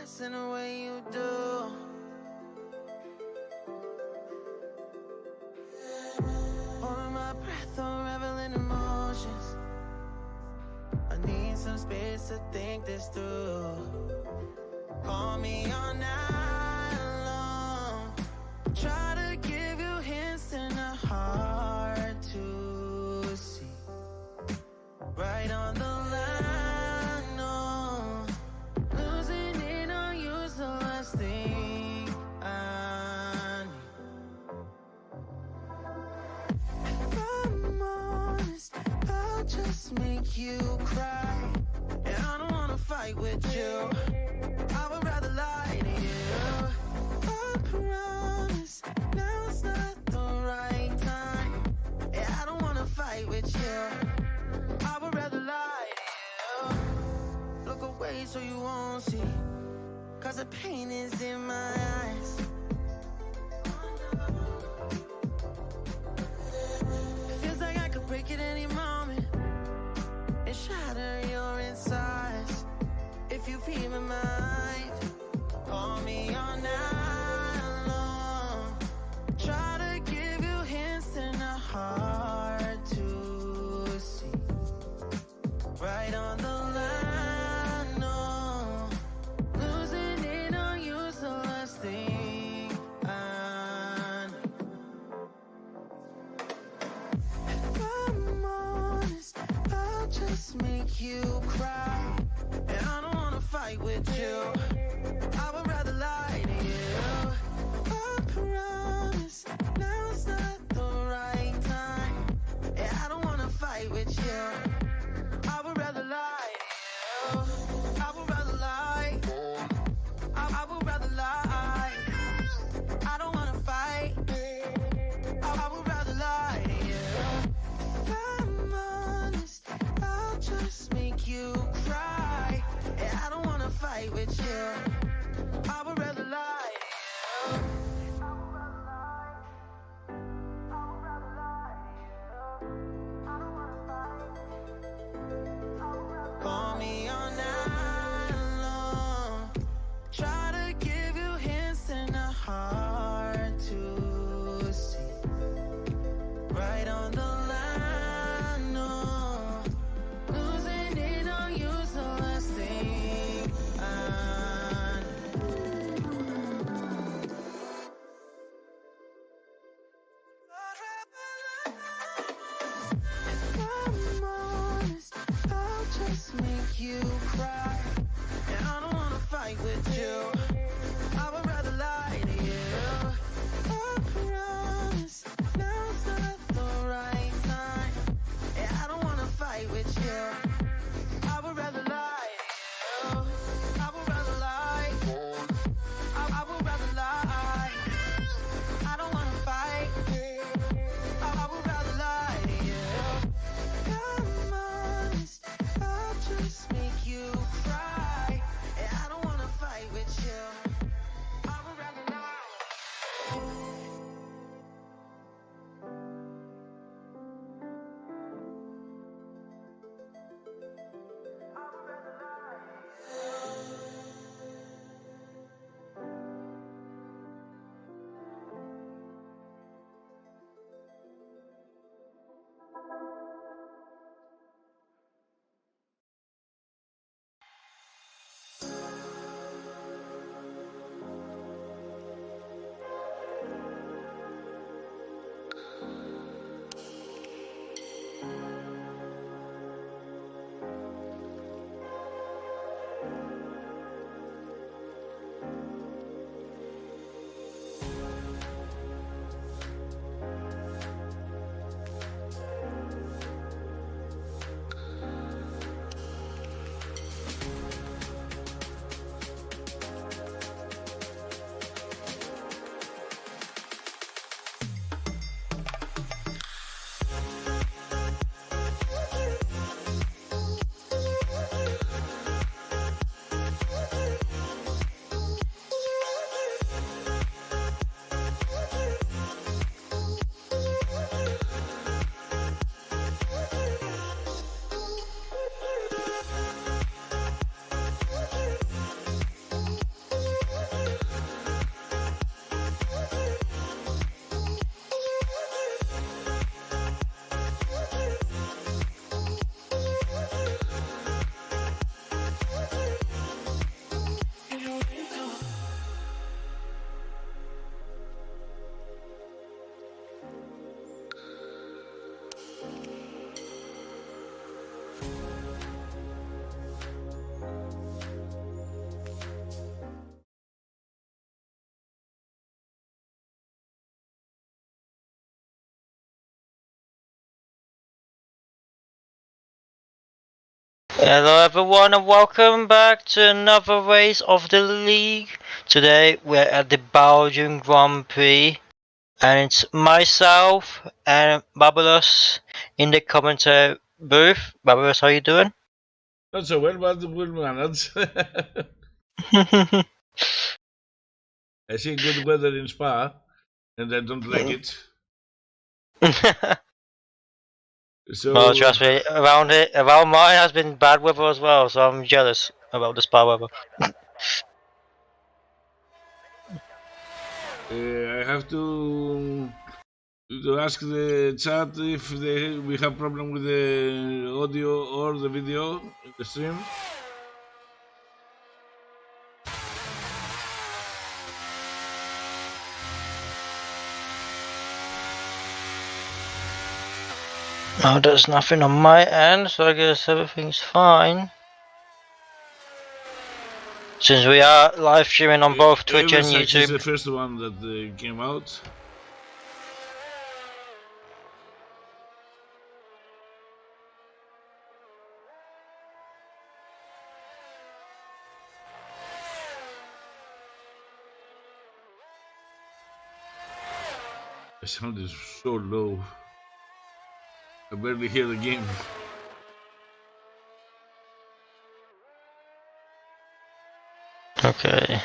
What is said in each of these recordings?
dress in the way you do. Holding my breath or reveling emotions. I need some space to think this through. Call me all night long. Try to give you hints and a heart to see. Right on the line, no. Losing it on you's the last thing I need. If I'm honest, I'll just make you cry. And I don't wanna fight with you. I would rather lie to you. I promise, now's not the right time. Yeah, I don't wanna fight with you. I would rather lie to you. Look away so you won't see, 'cause the pain is in my eyes. Feels like I could break at any moment and shatter your insides. If you feel my mind, call me all night long. Try to give you hints and a heart to see. Right on the line, no. Losing it on you's the last thing I need. If I'm honest, I'll just make you cry. And I don't wanna fight with you. I would rather lie to you. I promise, now's not the right time. Yeah, I don't wanna fight with you. I would rather lie to you. I would rather lie. I would rather lie. I don't wanna fight. I would rather lie to you. If I'm honest, I'll just make you cry. Yeah, I don't wanna fight with you. I would rather lie to you. Call me all night long. Try to give you hints and a heart to see. Right on the line, no. Losing it on you's the last thing I need. If I'm honest, I'll just make you cry. And I don't wanna fight with you. I would rather lie to you. I promise, now's not the right time. Yeah, I don't wanna fight with you. I would rather lie to you. I would rather lie. I would rather lie. I don't wanna fight. I would rather lie to you. I'm honest, I'll just make you cry. Yeah, I don't wanna fight Hello everyone and welcome back to another race of the league. Today we're at the Belgian Grand Prix and it's myself and Babulus in the commentary booth. Babulus, how you doing? Not so well, but we'll manage. I see good weather in Spa, and I don't like it. So, Well, trust me, around mine has been bad weather as well, so I'm jealous about the spa weather. I have to ask the chat if we have problem with the audio or the video in the stream. Oh, there's nothing on my end, so I guess everything's fine. Since we are live streaming on both Twitch and Eversax is YouTube. the first one that came out. The sound is so low. I barely hear the game. Okay.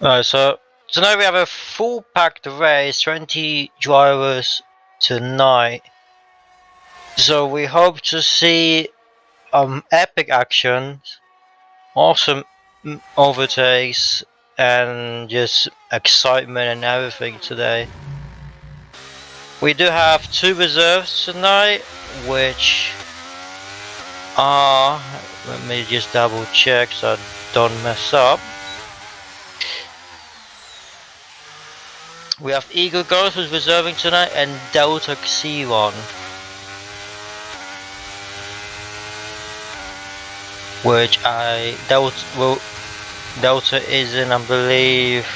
Alright, so tonight we have a full packed race, 20 drivers tonight. So we hope to see epic actions, awesome overtakes, and just excitement and everything today. We do have 2 reserves tonight, which are, let me just double check so I don't mess up. We have Eagle Ghost who's reserving tonight and Delta Xeron, which Delta is in, I believe,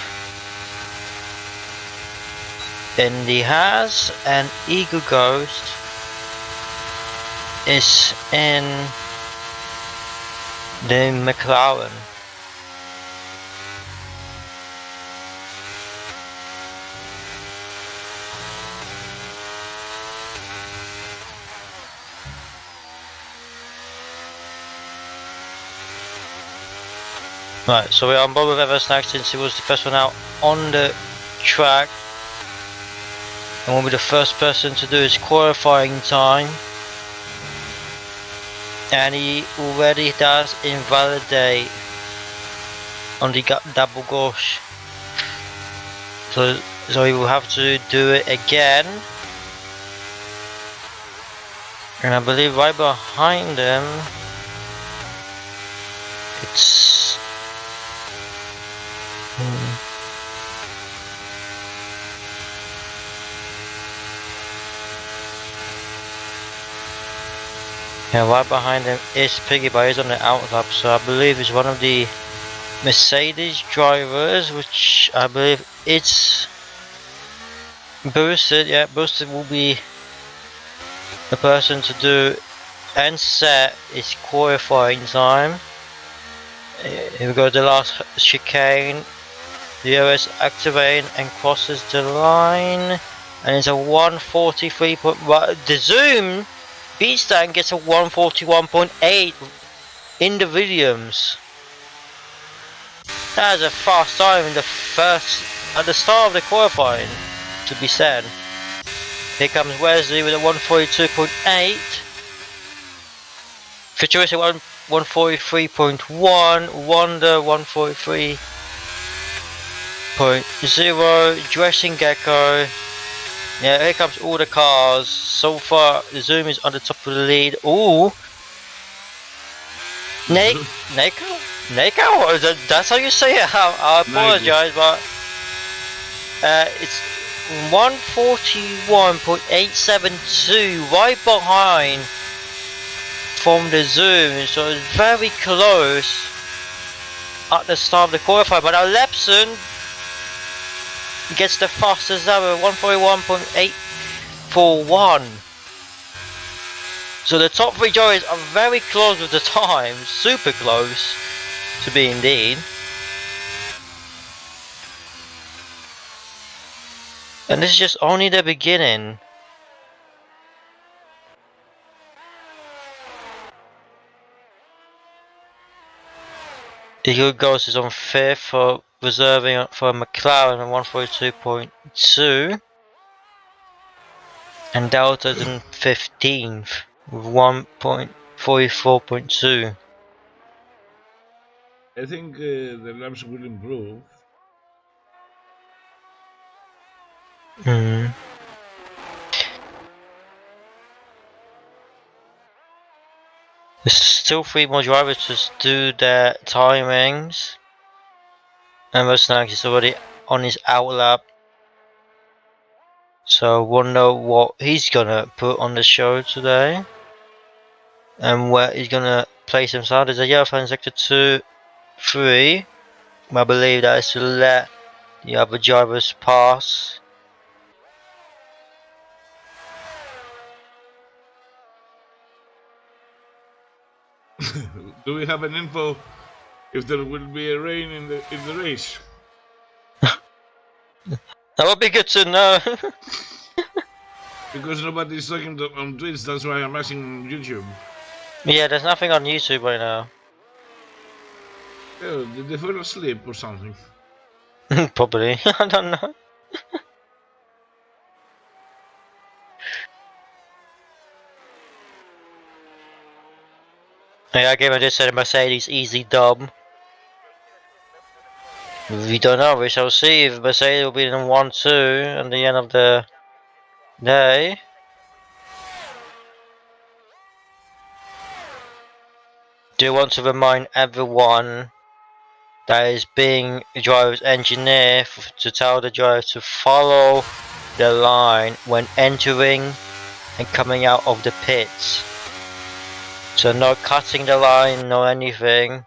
Indy has, and Eagle Ghost is in the McLaren. Right, so we're on board with Eversnack since he was the first one out on the track and will be the first person to do his qualifying time, and he already does invalidate on the double gauche, so he will have to do it again, and I believe right behind him it's yeah, right behind him is Piggy, but he's on the outlap, so I believe it's one of the Mercedes drivers, which I believe it's Boosted. Yeah, Boosted will be the person to do and set his qualifying time. Here we go, the last chicane. The OS activating and crosses the line, and it's a 143. The Zoom Beatstand gets a 141.8 in the Williams. That is a fast time in the at the start of the qualifying, to be said. Here comes Wesley with a 142.8. Futuristic 143.1. Wonder 143.0. Dressing Gecko. Yeah, here comes all the cars. So far, the Zoom is on the top of the lead. Ooh. Neko? That's how you say it. I apologize, but it's 141.872 right behind from the Zoom, so it's very close at the start of the qualifier. But now Lepson gets the fastest ever, 141.841. So the top 3 drivers are very close with the time, super close to be indeed. And this is just only the beginning. Eagle Ghost is on 5th for reserving for McLaren at 142.2. And Delta's in 15th with 1.44.2. I think the laps will improve. There's still 3 more drivers to do their timings. And Rosnak is already on his out lap. So wonder what he's gonna put on the show today. And where he's gonna place himself. There's a yellow flag in sector 2, 3. I believe that is to let the other drivers pass. Do we have an info if there will be a rain in the race? That would be good to know. Because nobody's talking on Twitch, that's why I'm asking on YouTube. Yeah, there's nothing on YouTube right now. Oh, did they fall asleep or something? Probably. I don't know. Yeah, I gave I just said Mercedes easy dub. We don't know, we shall see if Mercedes will be in 1-2 at the end of the day. Do want to remind everyone that is being a driver's engineer to tell the driver to follow the line when entering and coming out of the pits. So no cutting the line, no anything,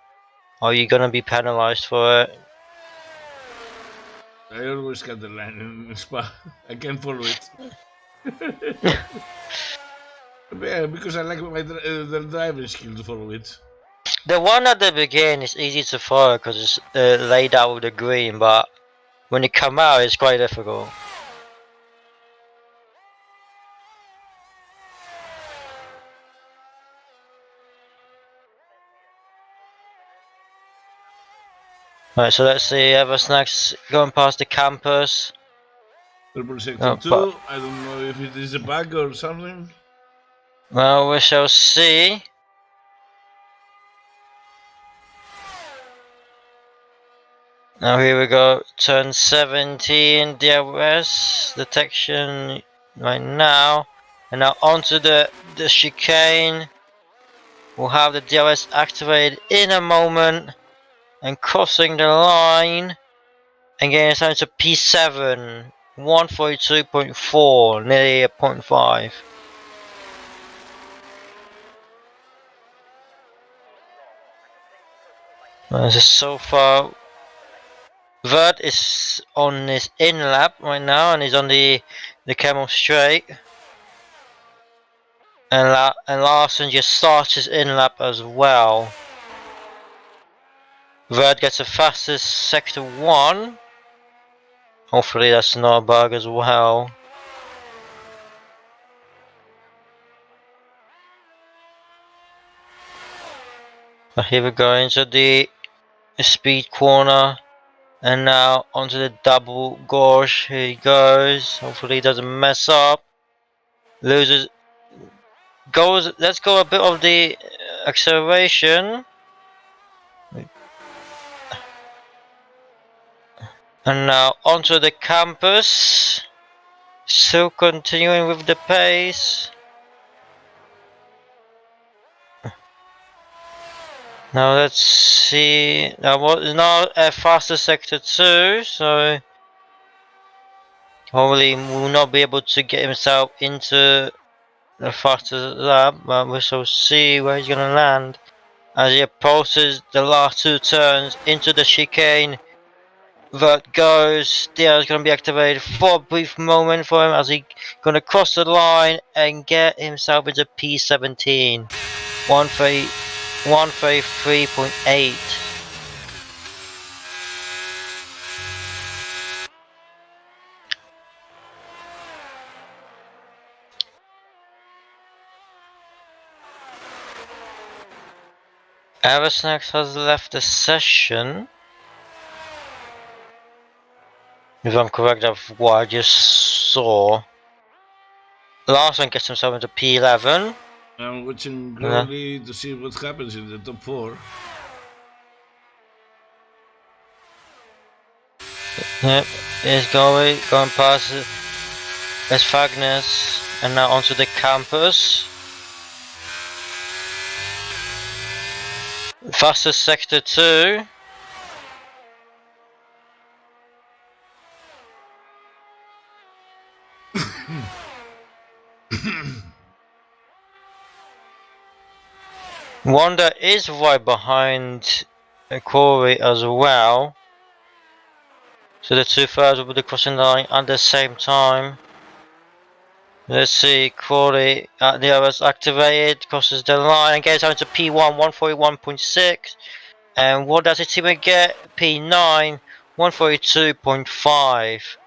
or you're gonna be penalized for it. I always cut the line in Spa. I can't follow it. Yeah, because I like the driving skill to follow it. The one at the beginning is easy to follow because it's laid out with the green, but when you come out it's quite difficult. Right, so let's see, Eversnack's going past the campus. Purple sector 2, I don't know if it is a bug or something. Well, we shall see. Now here we go, turn 17, DRS detection right now. And now onto the chicane. We'll have the DRS activated in a moment. And crossing the line. And getting us down to P7. 142.4, nearly a 0.5. So far, Vert is on his in lap right now, and he's on the Camel straight. And Larson just starts his in lap as well. Vert gets the fastest sector 1. Hopefully that's not a bug as well. But here we go into the speed corner. And now onto the double gorge. Here he goes. Hopefully he doesn't mess up. Loses. Goes. Let's go a bit of the acceleration. And now onto the campus. Still continuing with the pace. Now let's see. Now a faster sector 2, so hopefully he will not be able to get himself into the faster lap, but we shall see where he's gonna land as he approaches the last 2 turns into the chicane. Vert goes. There is going to be activated for a brief moment for him as he going to cross the line and get himself into P17. 133.8. Eversnax has left the session. If I'm correct of what I just saw. Last one gets himself into P11. I'm watching closely to see what happens in the top 4. Yep, he's going past Esphagnes and now onto the campus. Fastest sector 2. Wanda is right behind Corey as well. So the 2 thirds will be crossing the line at the same time. Let's see, Corey at the others activated, crosses the line and gets down to P1 141.6. And what does his teammate get? P9 142.5.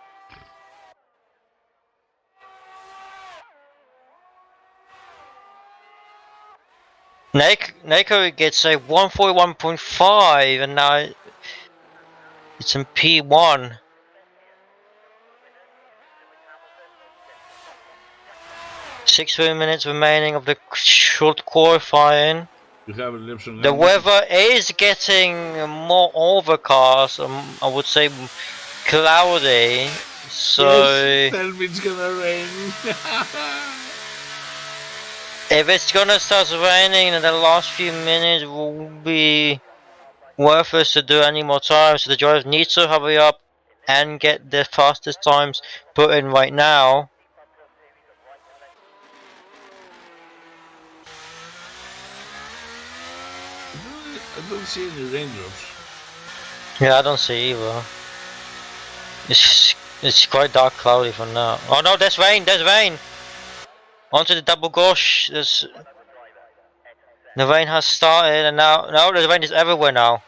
Neko gets a 141.5 and now it's in P1. 6 minutes remaining of the short qualifying. You have a Lipson. The weather is getting more overcast, I would say cloudy, so yes, tell me it's gonna rain. if it's gonna start raining in the last few minutes, it will be worthless to do any more time, so the drivers need to hurry up and get the fastest times put in right now. I don't see any raindrops. Yeah, I don't see either. It's quite dark cloudy for now. Oh no, there's rain, Onto the double gauche, the rain has started and now the rain is everywhere now.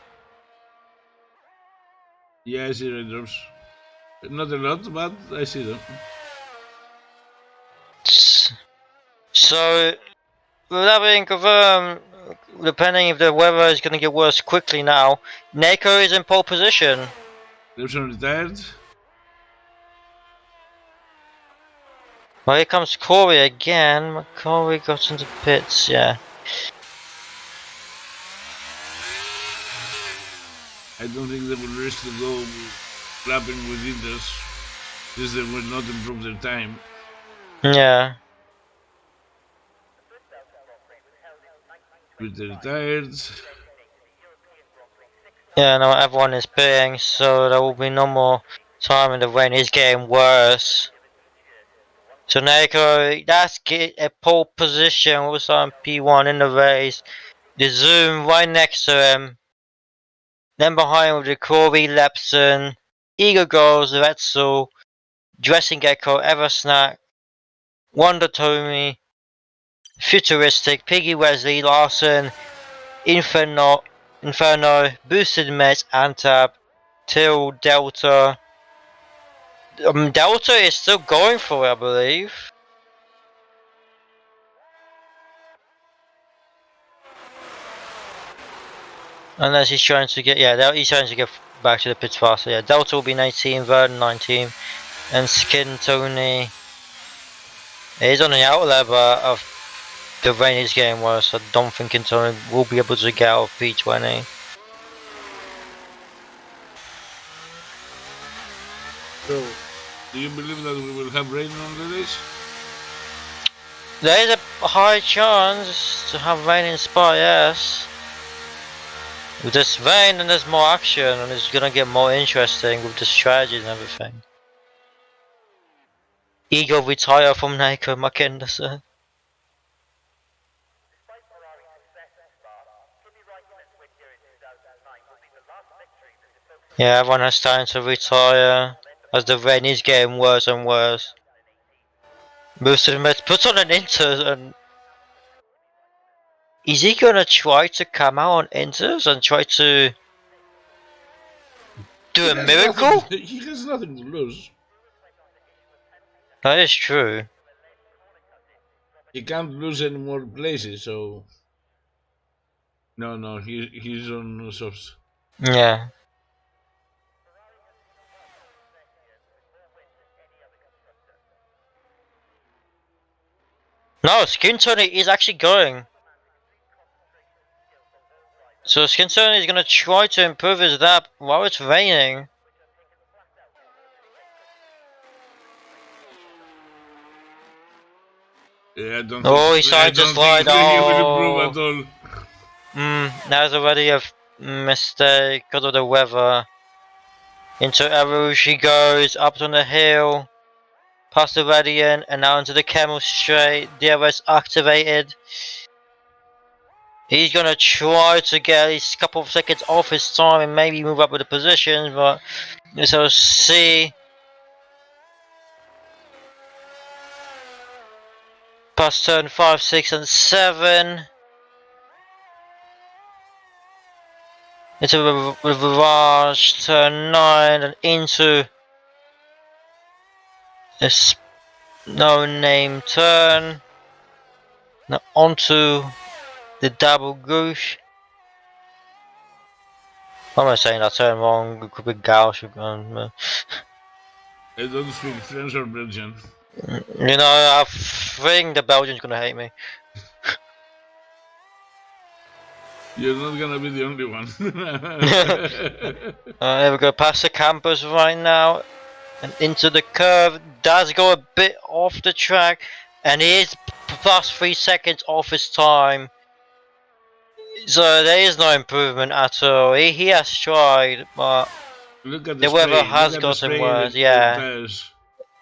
Yeah, I see raindrops. Not a lot, but I see them. So, without being confirmed, depending if the weather is going to get worse quickly now, Neko is in pole position. Lipson retired. Well, here comes Corey again. Corey got into pits, yeah. I don't think they will risk to go lapping with Inters, since they will not improve their time. Yeah. With the retired. Yeah, no, everyone is pitting, so there will be no more time and the rain is getting worse. So Neko, that's a pole position with on P1 in the race. The Zoom right next to him. Then behind with the Corey, Lepson, Ego Goals, Retzel, Dressing Gecko, Eversnack, Wonder Tommy, Futuristic, Piggy Wesley, Larson, Inferno, Boosted Mets, Antap, Till, Delta. Delta is still going for it, I believe. Unless he's trying to get, yeah, he's trying to get back to the pits faster. Yeah, Delta will be 19, Verdon 19, and Skin Tony. He's on the outlet, but the rain is getting worse. I don't think Tony will be able to get out of P20. So, do you believe that we will have rain on the race? There is a high chance to have rain in Spa, yes. With this rain, and there's more action, and it's gonna get more interesting with the strategies and everything. Ego retire from Neko McKenderson. Yeah, everyone has time to retire as the rain is getting worse and worse. Boosted Mets puts on an Inters and is he gonna try to come out on Inters and try to do a miracle? He has nothing to lose. That is true. He can't lose any more places, so no, he's on softs. Yeah. No, Skin Tony is actually going. So Skin Tony is gonna try to improve his lap while it's raining. Yeah, I don't Oh, think, he I tried to don't slide. think he will improve Oh. at all. That's already a mistake because of the weather. Into Arouge he goes, up on the hill, past the Radiant, and now into the Camel Straight. DRS activated. He's gonna try to get at least a couple of seconds off his time and maybe move up with the position, but we shall see. Past turn 5, 6, and 7. Into the Virage, turn 9, and into this no-name turn. Now onto the double gauche. Why am I saying that turn wrong? It could be gauche. I don't speak French or Belgian. You know, I think the Belgian's gonna hate me. You're not gonna be the only one. Here we go, past the campus right now. And into the curve. Does go a bit off the track. And he is plus 3 seconds off his time. So there is no improvement at all. He has tried, but Look at the weather spray. has Look at gotten worse. Yeah,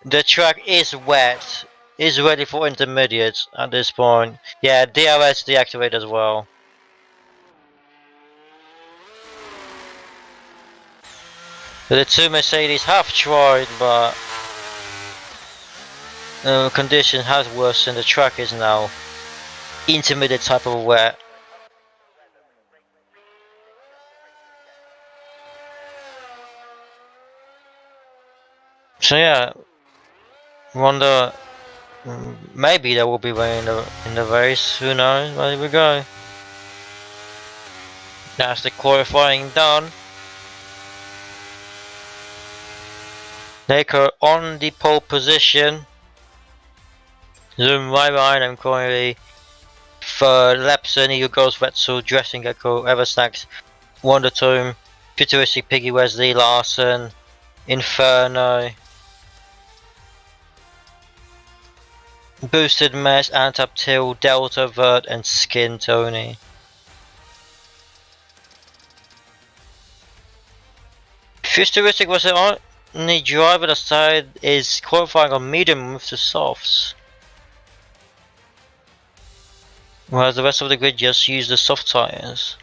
the track is wet. Is ready for intermediates at this point. Yeah, DRS deactivated as well. The two Mercedes have tried, but the condition has worsened. The track is now intermediate type of wet. So yeah, wonder maybe there will be rain in the race. Who knows? Well, here we go. That's the qualifying done. Laker on the pole position. Zoom right behind him currently. For Lepson, Eagle Ghost, Wetzel, Dressing Gecko, Eversnacks, Wonder Tomb, Futuristic Piggy Wesley, Larson, Inferno, Boosted Mess, Antap Till, Delta Vert, and Skin Tony. Futuristic was the only driver that side is qualifying on medium with the softs. Whereas the rest of the grid just use the soft tyres.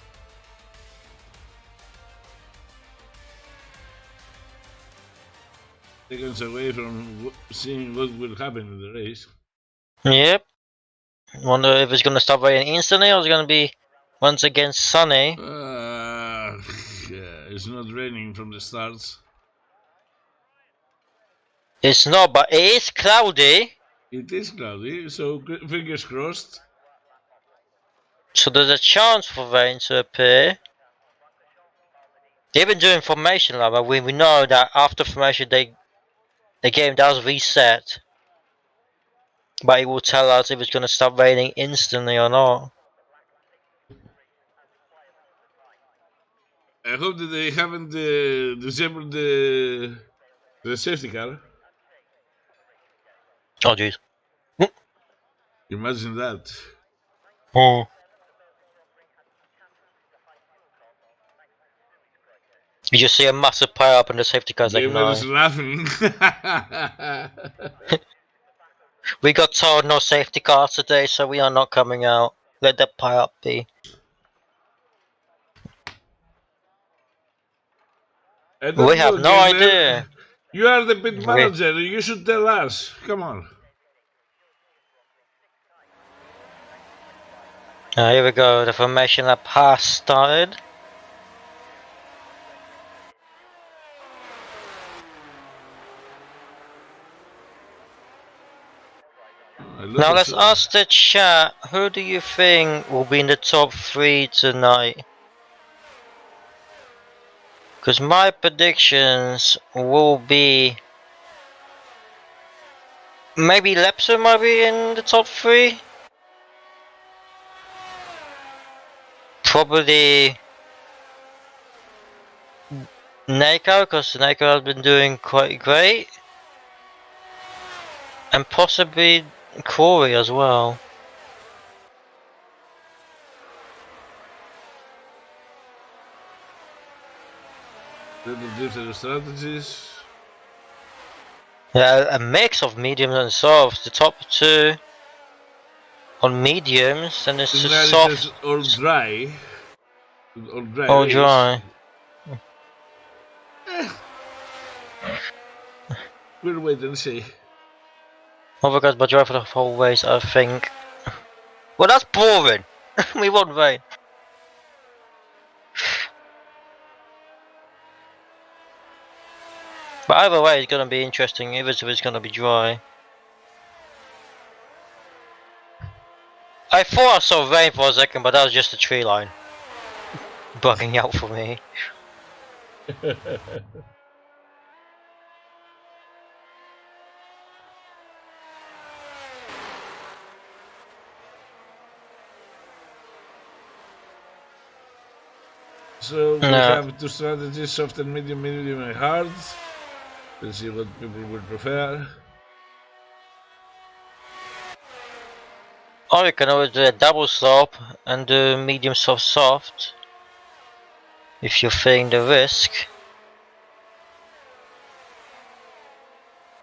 Seconds away from seeing what will happen in the race. Yep. Wonder if it's gonna start raining instantly or it's gonna be once again sunny. Yeah, it's not raining from the starts. It's not, but it is cloudy. It is cloudy, so fingers crossed. So there's a chance for rain to appear. Even during formation lap, but we know that after formation the game does reset. But it will tell us if it's gonna start raining instantly or not. I hope that they haven't disabled the safety car. Oh jeez. Imagine that. Oh. You just see a massive pile up and the safety car's like, Gamer no. is laughing. We got told no safety cars today, so we are not coming out. Let that pile up be. I don't We have know, no Gamer. idea. You are the pit We- manager. You should tell us. Come on. Here we go. The formation lap has started. Now let's ask the chat, who do you think will be in the top 3 tonight? Because my predictions will be... Maybe Lepso might be in the top 3? Probably... Neko, because Neko has been doing quite great. And possibly Corey as well. Little different strategies. Yeah, a mix of mediums and softs. The top 2 on mediums, and it's just soft Or dry. Or dry. or race. dry. We'll wait and see. Overcast but dry for the whole race, I think. Well, that's boring. We won't rain. But either way, it's gonna be interesting, even if it's gonna be dry. I thought I saw rain for a second, but that was just a tree line bugging out for me. So we have 2 strategies, soft and medium, medium and hard. We'll see what people will prefer. Or you can always do a double slope and do medium soft soft. If you're feeling the risk.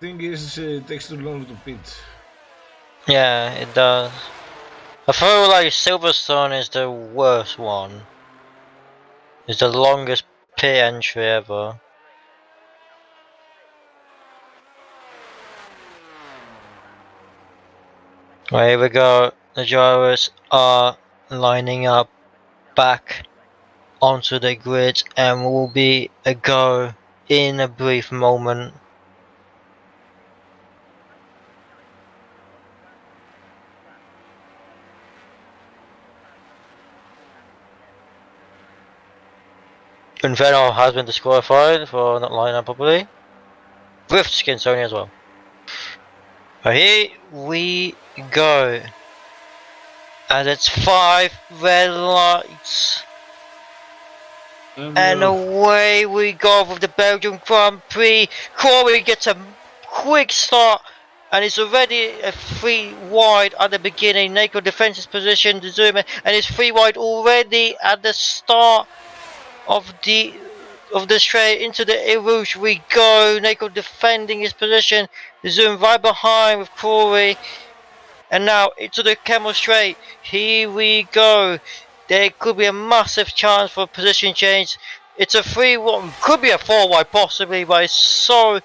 Thing is, it takes too long to pit. Yeah, it does. I feel like Silverstone is the worst one. It's the longest pit entry ever. Right, here we go. The drivers are lining up back onto the grid and will be a go in a brief moment. Inferno has been disqualified for not lining up properly. With skin Sony as well. But here we go. And it's 5 red lights. And away we go with the Belgian Grand Prix. Corey gets a quick start. And it's already a 3 wide at the beginning. Neko defends his position to zoom in. And it's 3 wide already at the start of the straight into the Rouge we go. Neko defending his position. Zoom right behind with Corey. And now into the Camel straight. Here we go. There could be a massive chance for a position change. It's a 3-1, could be a 4 wide possibly, but it's so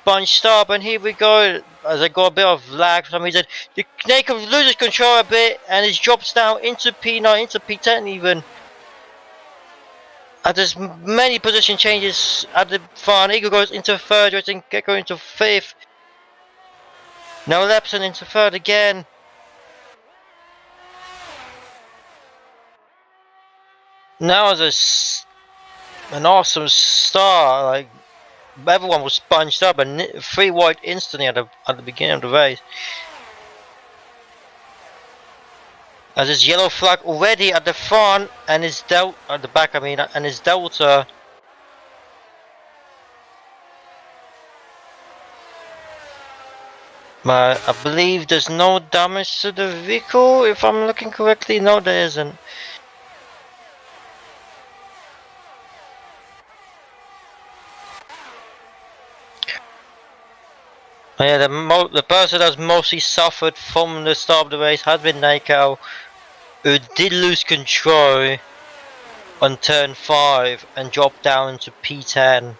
bunched up. And here we go. As I got a bit of lag for some reason, the Neko loses control a bit and it drops down into P9, into P10 even. And there's many position changes at the front. Eagle goes into 3rd, I think Gecko into 5th. Now Lepson into 3rd again. Now as an awesome start, like everyone was bunched up and 3 wide instantly at the beginning of the race. As his yellow flag already at the front and his at the back, I mean, and his delta. But I believe there's no damage to the vehicle, if I'm looking correctly. No, there isn't. Oh yeah, the person that's mostly suffered from the start of the race has been Neko, who did lose control on turn 5 and dropped down to P10.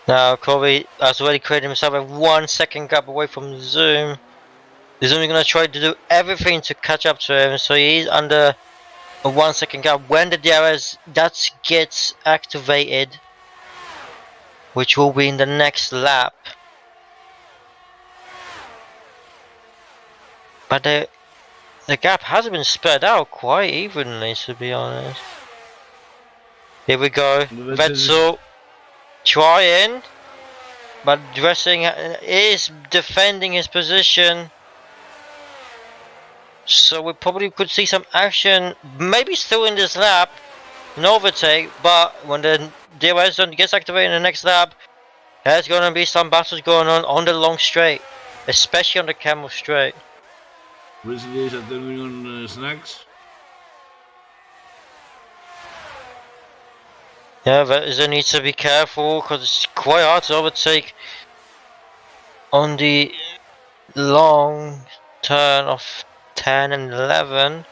Now Corey has already created himself a 1 second gap away from Zoom. Zoom is going to try to do everything to catch up to him, so he's under a 1 second gap. When the DRS that gets activated, which will be in the next lap. But the gap has been spread out quite evenly, to be honest. Here we go. Vettel trying, but Dressing is defending his position. So we probably could see some action, maybe still in this lap, an overtake, but when the DRS zone gets activated in the next lap, there's going to be some battles going on the long straight, especially on the Camel straight. Recently, are turning on snacks. Yeah, Vettel needs to be careful because it's quite hard to overtake on the long turn of 10 and 11.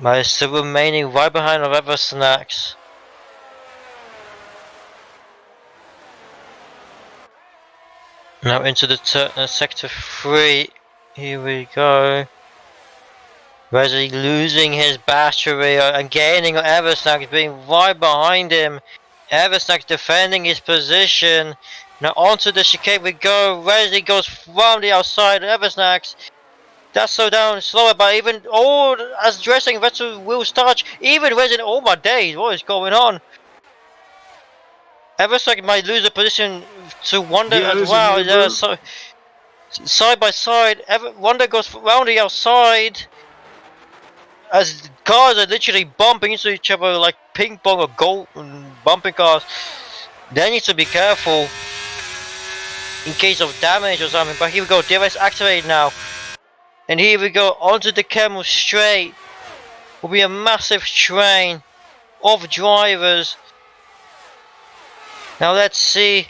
But it's still remaining right behind the other snacks. Now into the sector 3. Here we go. Wesley losing his battery and gaining on Eversnack, being right behind him. Eversnack defending his position. Now onto the chicane we go. Wesley goes from the outside. Eversnack. That's slow down, slower, but even as Dressing Vettel wheels touch, even Wesley. Oh my days, what is going on? Eversnack might lose a position to Wonder as well. So side by side, Wonder goes round the outside. As cars are literally bumping into each other like ping pong or goal bumping cars, they need to be careful in case of damage or something. But here we go, DRS activated now, and here we go onto the Camel straight. Will be a massive train of drivers. Now let's see.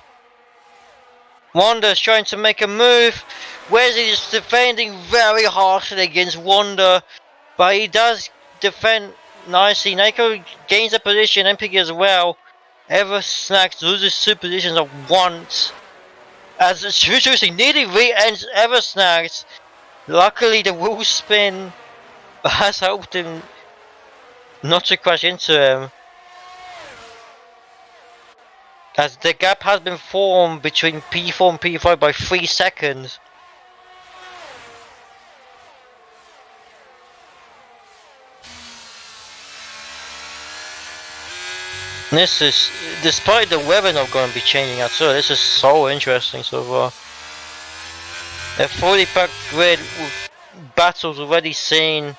Wanda's trying to make a move. Wesley is defending very harshly against Wanda. But he does defend nicely. Nico gains a position, MP as well. Eversnack loses 2 positions at once. As seriously nearly re-ends Eversnack. Luckily the wheel spin has helped him not to crash into him. As the gap has been formed between P4 and P5 by 3 seconds. This is, despite the weather not going to be changing at all, this is so interesting so far. A fully packed grid with battles already seen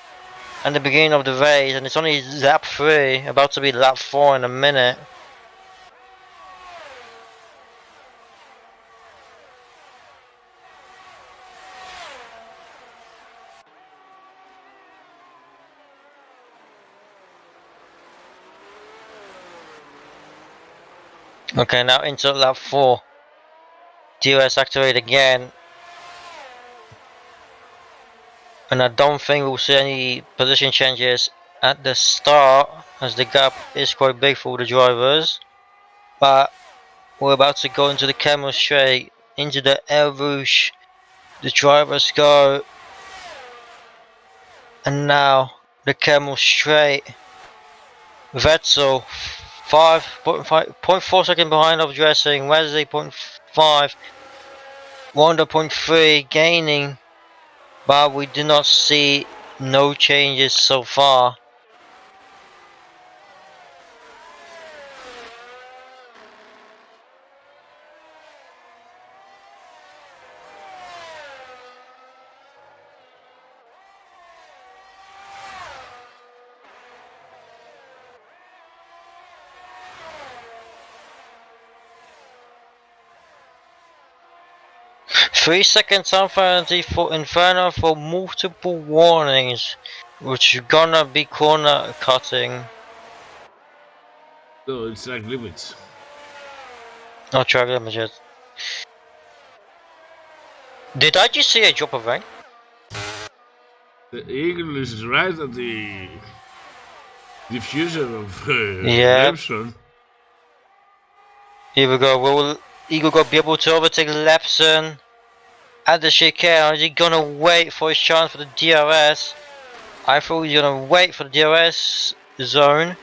at the beginning of the race, and it's only lap 3, about to be lap 4 in a minute. Okay, now into lap 4. DRS activate again. And I don't think we'll see any position changes at the start, as the gap is quite big for the drivers. But we're about to go into the Camel straight, into the Air Rouge. The drivers go. And now the Camel straight. Vettel 0.4 seconds behind of Dressing, Wesley 0.5, Wanda 0.3 gaining, but we do not see no changes so far. Three second time penalty for Inferno for multiple warnings, which is gonna be corner cutting. So it's like limits. No track limit yet. Did I just see a drop of rank? The eagle is right at the diffuser of yeah. Gibson. Here we go. Will Eagle go be able to overtake Lepson at the chicane? Or is he gonna wait for his chance for the DRS? I thought he was gonna wait for the DRS zone.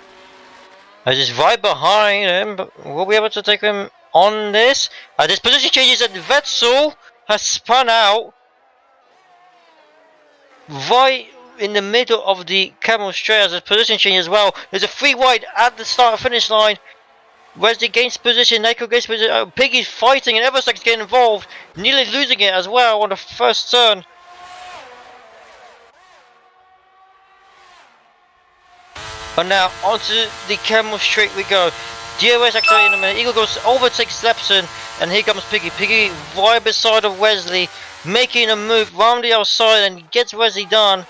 I just right behind him, but will we be able to take him on this? This position changes and Vettel has spun out right in the middle of the camel straight as a position change as well. There's a 3 wide at the start of finish line. Wesley gains position, Nico gains position, Piggy's fighting and Eversack's getting involved, nearly losing it as well on the first turn. But now onto the camel straight we go. DRS accelerating in a minute. Eagle goes overtakes Lepson, and here comes Piggy. Piggy right beside of Wesley, making a move round the outside and gets Wesley done.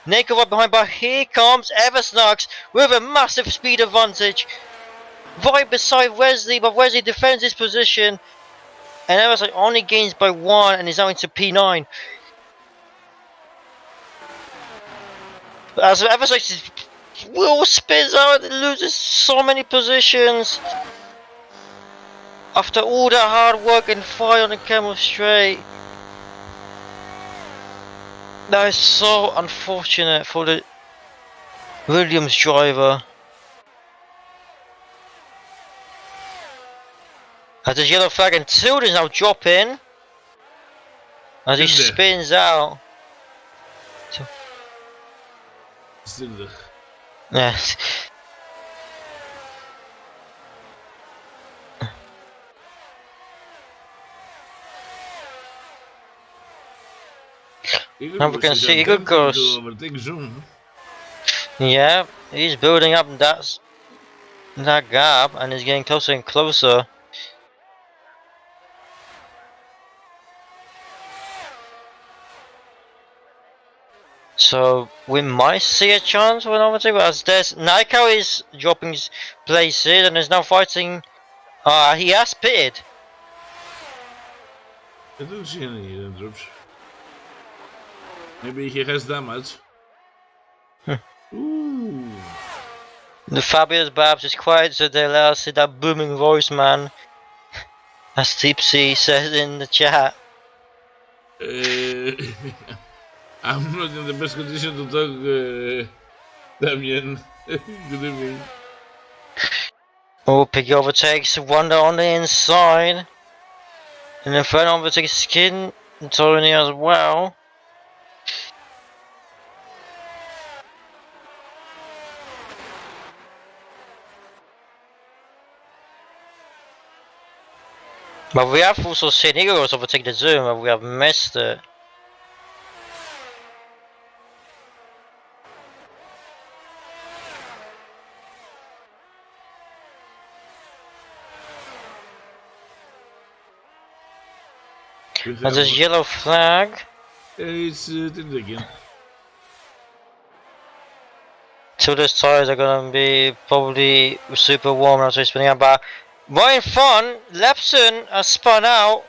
Nico right behind, but here comes Eversnacks with a massive speed advantage. Right beside Wesley, but Wesley defends his position. And Eversnacks only gains by 1 and is now into P9. As Eversnacks wheel spins out and loses so many positions after all that hard work and fight on the camel straight. That is so unfortunate for the Williams driver. As this yellow flag and Tilden's now dropping as he spins out. Yes. Now we can see Eagle goes. Yeah, he's building up that gap and is getting closer and closer. So we might see a chance for an overtake, but as there's Nico is dropping his places and is now fighting. He has pitted. I don't see any drops. Maybe he has damage. Ooh. The fabulous Babs is quiet, so they let us see that booming voice, man. As Tipsy says in the chat. I'm not in the best condition to talk, Damien. Good evening. Oh, Piggy overtakes Wonder on the inside. And then Fern overtakes Skin and Tony as well. But we have also seen Eagles overtake the Zoom, but we have missed it. And there's yellow flag. It's Tilde again. Tilde's tires are gonna be probably super warm after spinning out, but right in front, Lepson has spun out.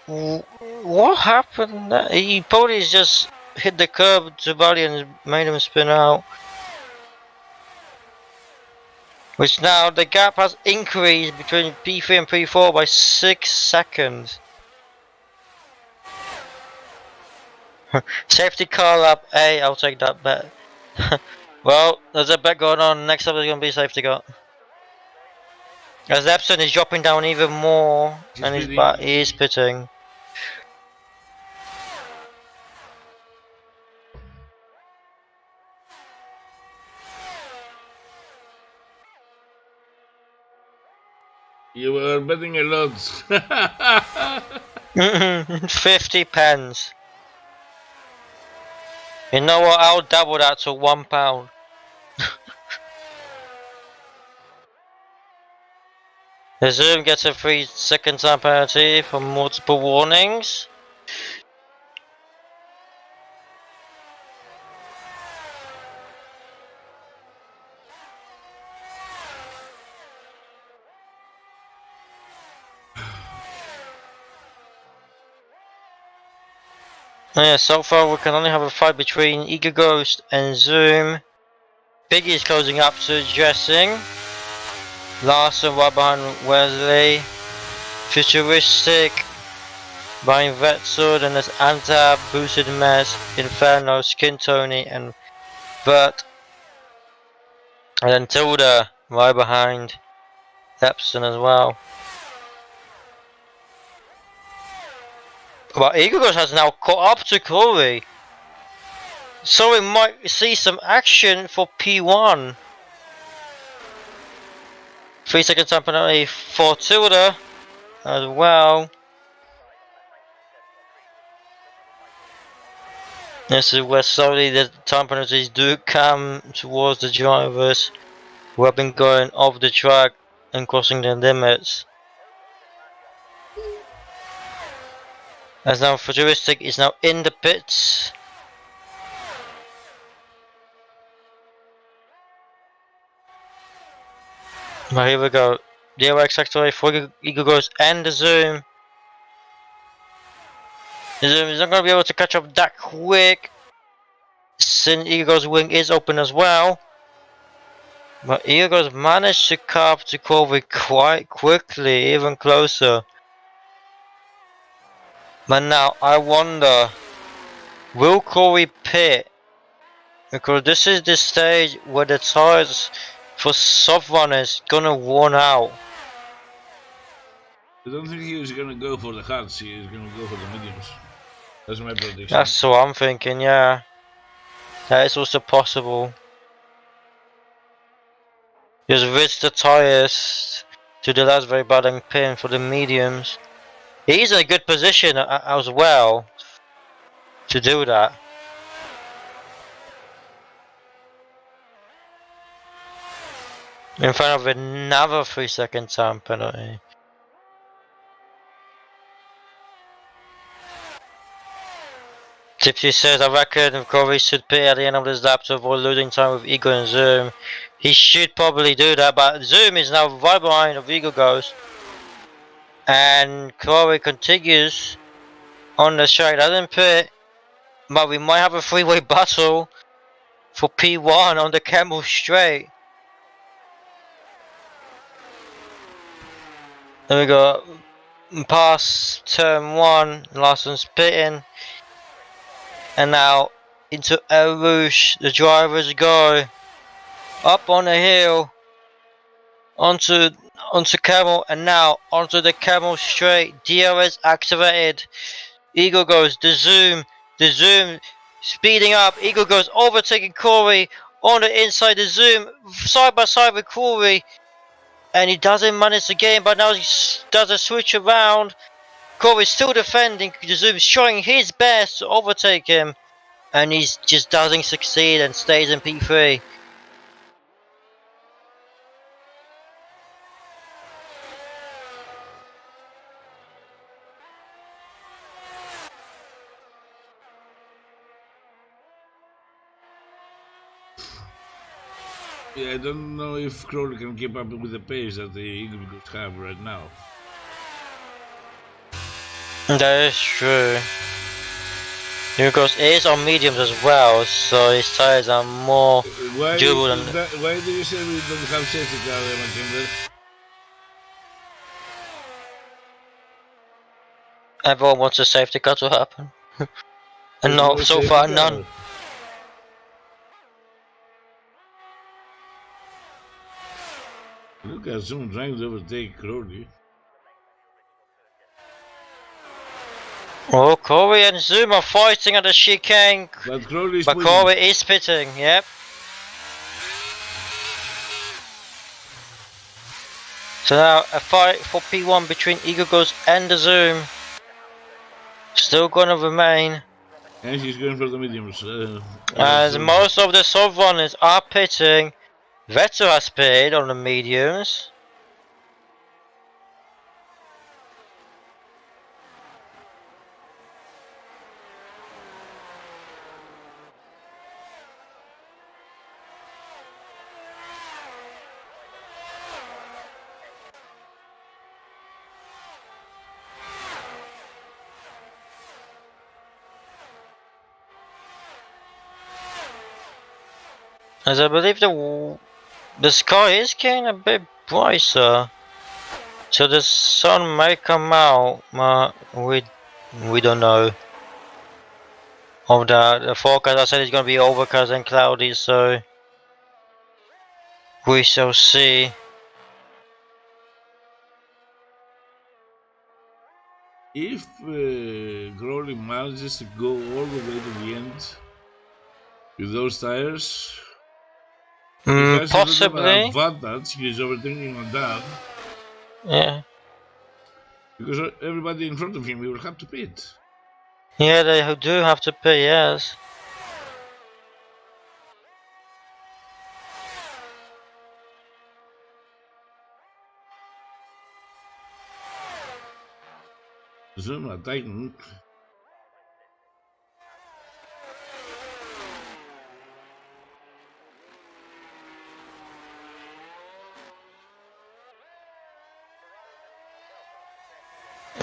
What happened? He probably just hit the curb too badly and made him spin out. Which now the gap has increased between P3 and P4 by 6 seconds. Safety car lap A, I'll take that bet. Well, there's a bet going on. Next up is going to be safety car. As Epson is dropping down even more, and he is pitting. You were betting a lot. 50 pence. You know what? I'll double that to £1. The Zoom gets a 3-second time penalty for multiple warnings. Yeah, so far we can only have a fight between Eager Ghost and Zoom. Biggie is closing up to dressing. Larson right behind Wesley. Futuristic behind Vetzel, then there's Antab, Boosted Mess, Inferno, Skin Tony, and Vert. And then Tilda right behind Epson as well. But Eagles has now caught up to Corey. So we might see some action for P1. 3 second time penalty for Tilda as well. This is where slowly the time penalties do come towards the drivers who have been going off the track and crossing the limits. As now Futuristic is now in the pits. But here we go. The OX activate for Eagle goes and the Zoom. The Zoom is not going to be able to catch up that quick. Since Eagle's wing is open as well. But Eagles managed to carve to Corey quite quickly, even closer. But now I wonder, will Corey pit? Because this is the stage where the tires for soft runners gonna worn out. I don't think he was gonna go for the hards, he is gonna go for the mediums. That's my prediction. That's what I'm thinking, yeah. That is also possible. Just ridge the tires to the last very bottom pin for the mediums. He's in a good position as well to do that. In front of another 3 second time penalty. Tipsy says, I reckon Corey should pit at the end of this lap to avoid losing time with Eagle and Zoom. He should probably do that, but Zoom is now right behind of Eagle goes. And Corey continues on the straight, doesn't pit, but we might have a three-way battle for P1 on the Camel straight. There we go, past turn 1, Larson's pitting. And now into El Rouge, the drivers go up on the hill, onto Camel, and now onto the Camel straight. DRS activated. Eagle goes, the Zoom speeding up. Eagle goes, overtaking Corey on the inside. The Zoom side by side with Corey, and he doesn't manage to get him, but now he does a switch around. Corey's still defending. The Zoom's showing his best to overtake him, and he just doesn't succeed and stays in P3. Yeah, I don't know if Crowley can keep up with the pace that the Eagles have right now. That is true. Because it is on mediums as well, so his tires are more durable than. Why do you say we don't have safety car, McKinder? Everyone wants a safety car to happen. And no, so far none. Look at Zoom trying to overtake Crowley. Oh, Corey and Zoom are fighting at the chicane. But Crowley is Corey is pitting, yep. So now a fight for P1 between Eagle Ghost and the Zoom. Still gonna remain. And she's going for the mediums. As most of the soft runners are pitting. Vettel has pitted on the mediums. As I believe the sky is getting a bit brighter. So the sun may come out, but we don't know. Of the forecast, I said it's gonna be overcast and cloudy, so we shall see. If Crowley manages to go all the way to the end with those tires, he has Possibly. a little advantage. He's overtaking on that. Yeah. Because everybody in front of him will have to pit. Yeah, they do have to pay, yes. Zoom attacking.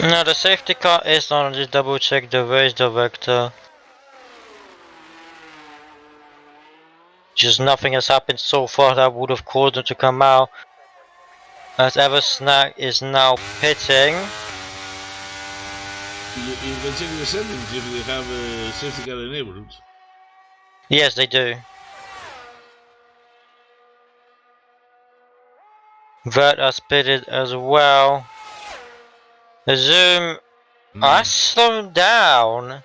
No, the safety car is on. Just double check the race director. Just nothing has happened so far that would have caused them to come out. As Eversnack is now pitting. You can check the settings if they have a safety car enabled. Yes, they do. Vert has pitted as well. The Zoom has slowed down.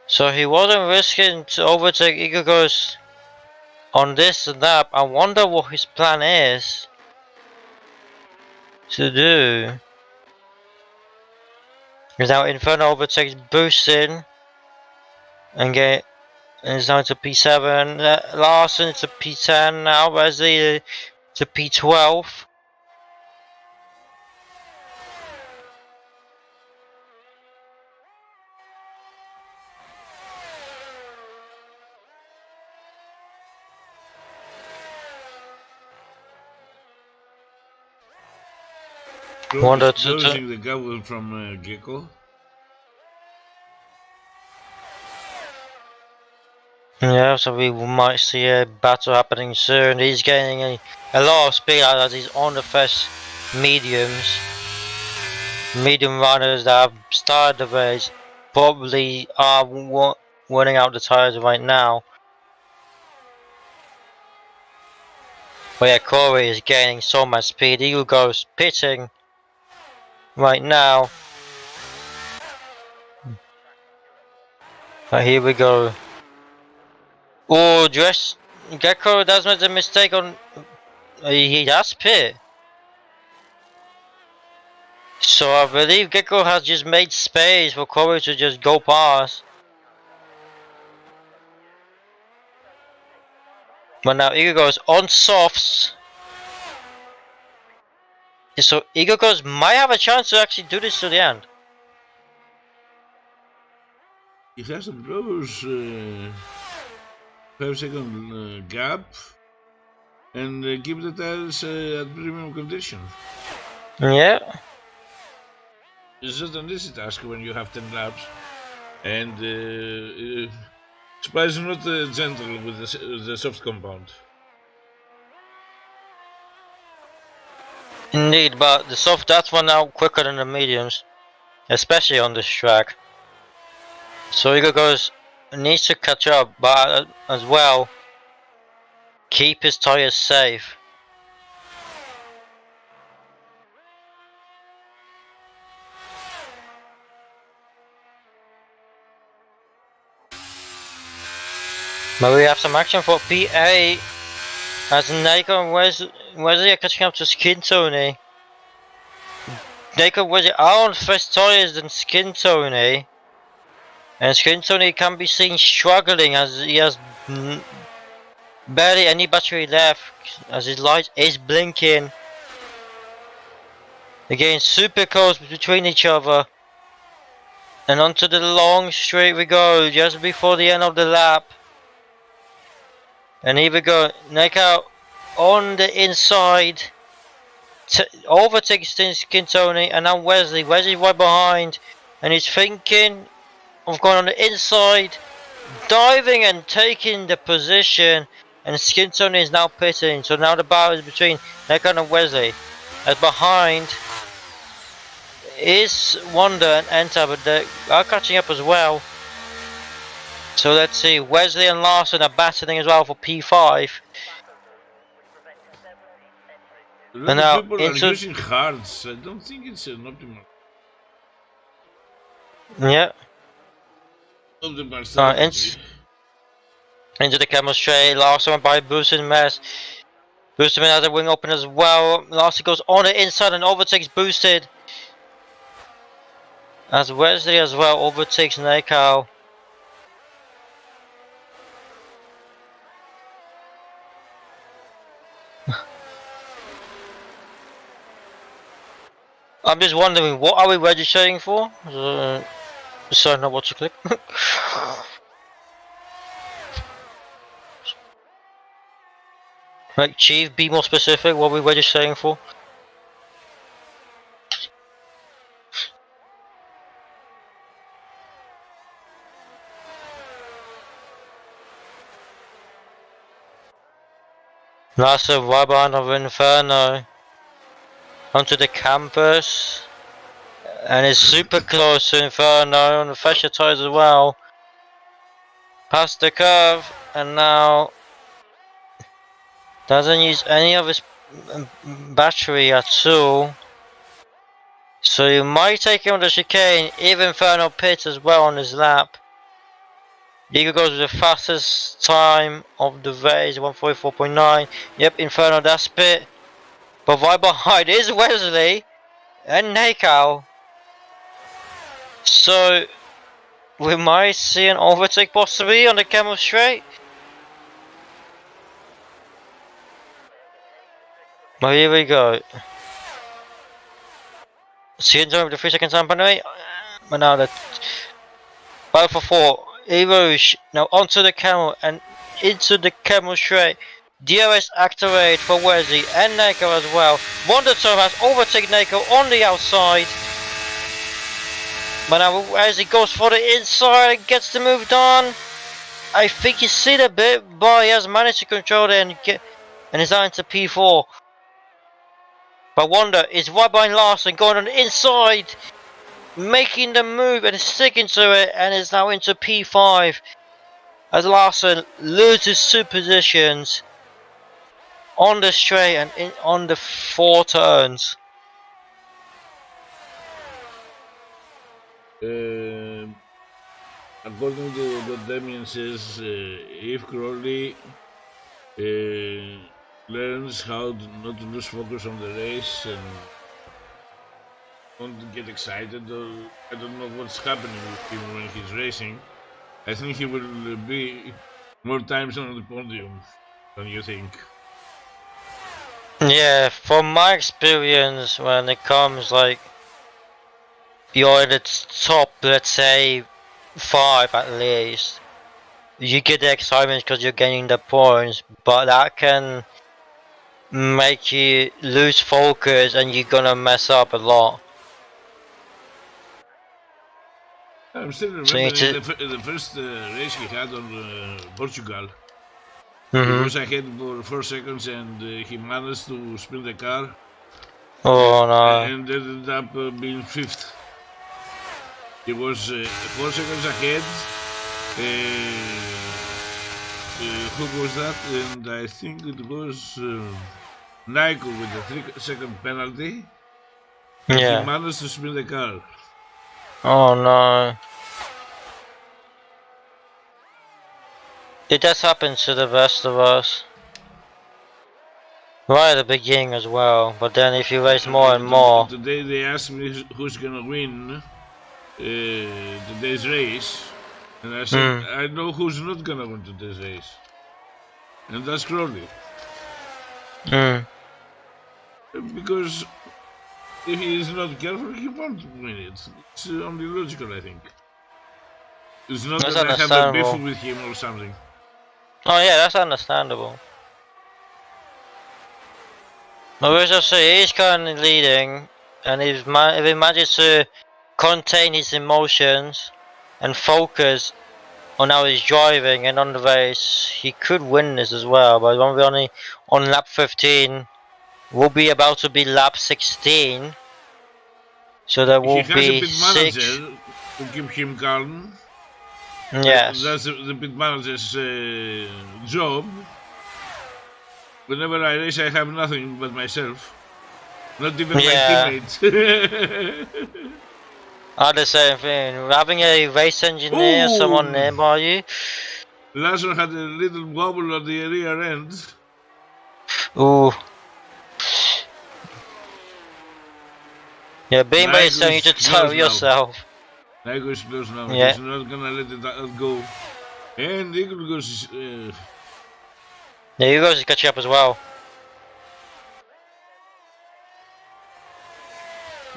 So he wasn't risking to overtake Igogos on this lap. I wonder what his plan is to do. Because now Inferno overtakes Boostin and is down to P7. Larson to P10 now. Wesley to P12. Wonder Closing the gap from Gecko. Yeah, so we might see a battle happening soon. He's gaining a lot of speed as he's on the first mediums. Medium runners that have started the race probably are running out the tires right now. But yeah, Corey is gaining so much speed. Eagle goes pitting right now. But here we go. Oh, Gecko does make a mistake on. He does pit. So I believe Gecko has just made space for Corey to just go past. But now Eagle goes on softs. So Eagle goes might have a chance to actually do this to the end. He has a close 5-second gap and keep the tires at premium condition. Yeah. It's just an easy task when you have 10 laps, and Spice is not gentle with the soft compound. Indeed, but the soft that's one out quicker than the mediums, especially on this track. So Eagle goes needs to catch up, but as well keep his tires safe. But we have some action for PA as Naco and Wesley are catching up to Skin Tony. Naco and Wesley are on first tires than Skin Tony. And Skin Tony can be seen struggling as he has barely any battery left as his light is blinking. They're getting super close between each other. And onto the long straight we go just before the end of the lap. And here we go, Neko on the inside, overtakes Skin Tony, and now Wesley right behind, and he's thinking of going on the inside, diving and taking the position, and Skintoni is now pitting. So now the battle is between Neco and Wesley. As behind is Wonder and Enta, but they are catching up as well. So let's see, Wesley and Larson are battling as well for P5. A lot of people are using hards. I don't think it's an optimal. Yeah. Optimal strategy. Into the camel straight. Larson by Boosted Mess. Boosted has a wing open as well. Larson goes on the inside and overtakes Boosted. As Wesley as well overtakes Neco. I'm just wondering, what are we registering for? So I know what to click. Right, Chief, be more specific, what are we registering for? Last right behind of Inferno. Onto the campus. And it's super close to Inferno on the fascia tires as well. Past the curve, and now doesn't use any of his battery at all. So you might take him on the chicane if Inferno pits as well on his lap. Diego goes with the fastest time of the race, 144.9. Yep, Inferno does pit. But right behind is Wesley and Neco. So we might see an overtake possibly on the camel straight. Well, here we go. See it with the 3 second time penalty. But now that 5 for 4. Eroge now onto the camel and into the camel straight. DRS activate for Wesley and Neco as well. Wonder has overtaken Neco on the outside. But now Wesley goes for the inside and gets the move done. I think he's seen a bit, but he has managed to control it and is out into P4. But Wonder is right behind Larson, going on the inside, making the move and sticking to it, and is now into P5 as Larson loses 2 positions on the straight and on the 4 turns. According to what Damien says, if Crowley learns how not to lose focus on the race and don't get excited, or I don't know what's happening with him when he's racing, I think he will be more times on the podium than you think. Yeah, from my experience, when it comes like you're in the top, let's say 5 at least, you get the excitement because you're gaining the points, but that can make you lose focus and you're gonna mess up a lot. I'm still remembering the first race he had on Portugal. He was ahead for 4 seconds and he managed to spin the car. Oh no. And ended up being 5th. He was 4 seconds ahead. Who was that? And I think it was Nico with the 3 second penalty. Yeah. He managed to spin the car. Oh no. It does happen to the best of us. Right at the beginning as well, but then if you race more and more. Today they asked me who's gonna win today's race, and I said I know who's not gonna win today's race, and that's Crowley. Because if he is not careful, he won't win it. It's only logical, I think. It's not that I have a beef with him or something. Oh yeah, that's understandable. But we shall see, he's currently leading, and if he manages to contain his emotions and focus on how he's driving and on the race, he could win this as well. But when we're only on lap 15, we'll be about to be lap 16. So there will he has be a pit 6. manager to keep him calm. Yes. That's the pit manager's job. Whenever I race, I have nothing but myself. Not even my teammates. The same thing. Having a race engineer, someone nearby you. Last one had a little wobble at the rear end. Ooh. Yeah, being by yourself, you just tell yourself. Nico is close now. Yeah. He's not gonna let it go. And Eagle goes. Yeah, you guys catch up as well.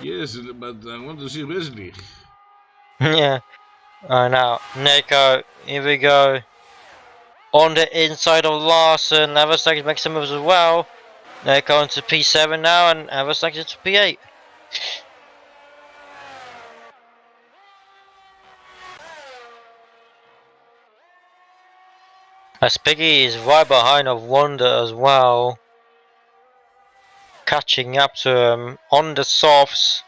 Yes, but I want to see Wesley. Yeah. Now, Nico, here we go. On the inside of Larson, Everstack makes some moves as well. Nico into P7 now, and Everstack into P8. As Piggy is right behind of Wonder as well. Catching up to him on the softs.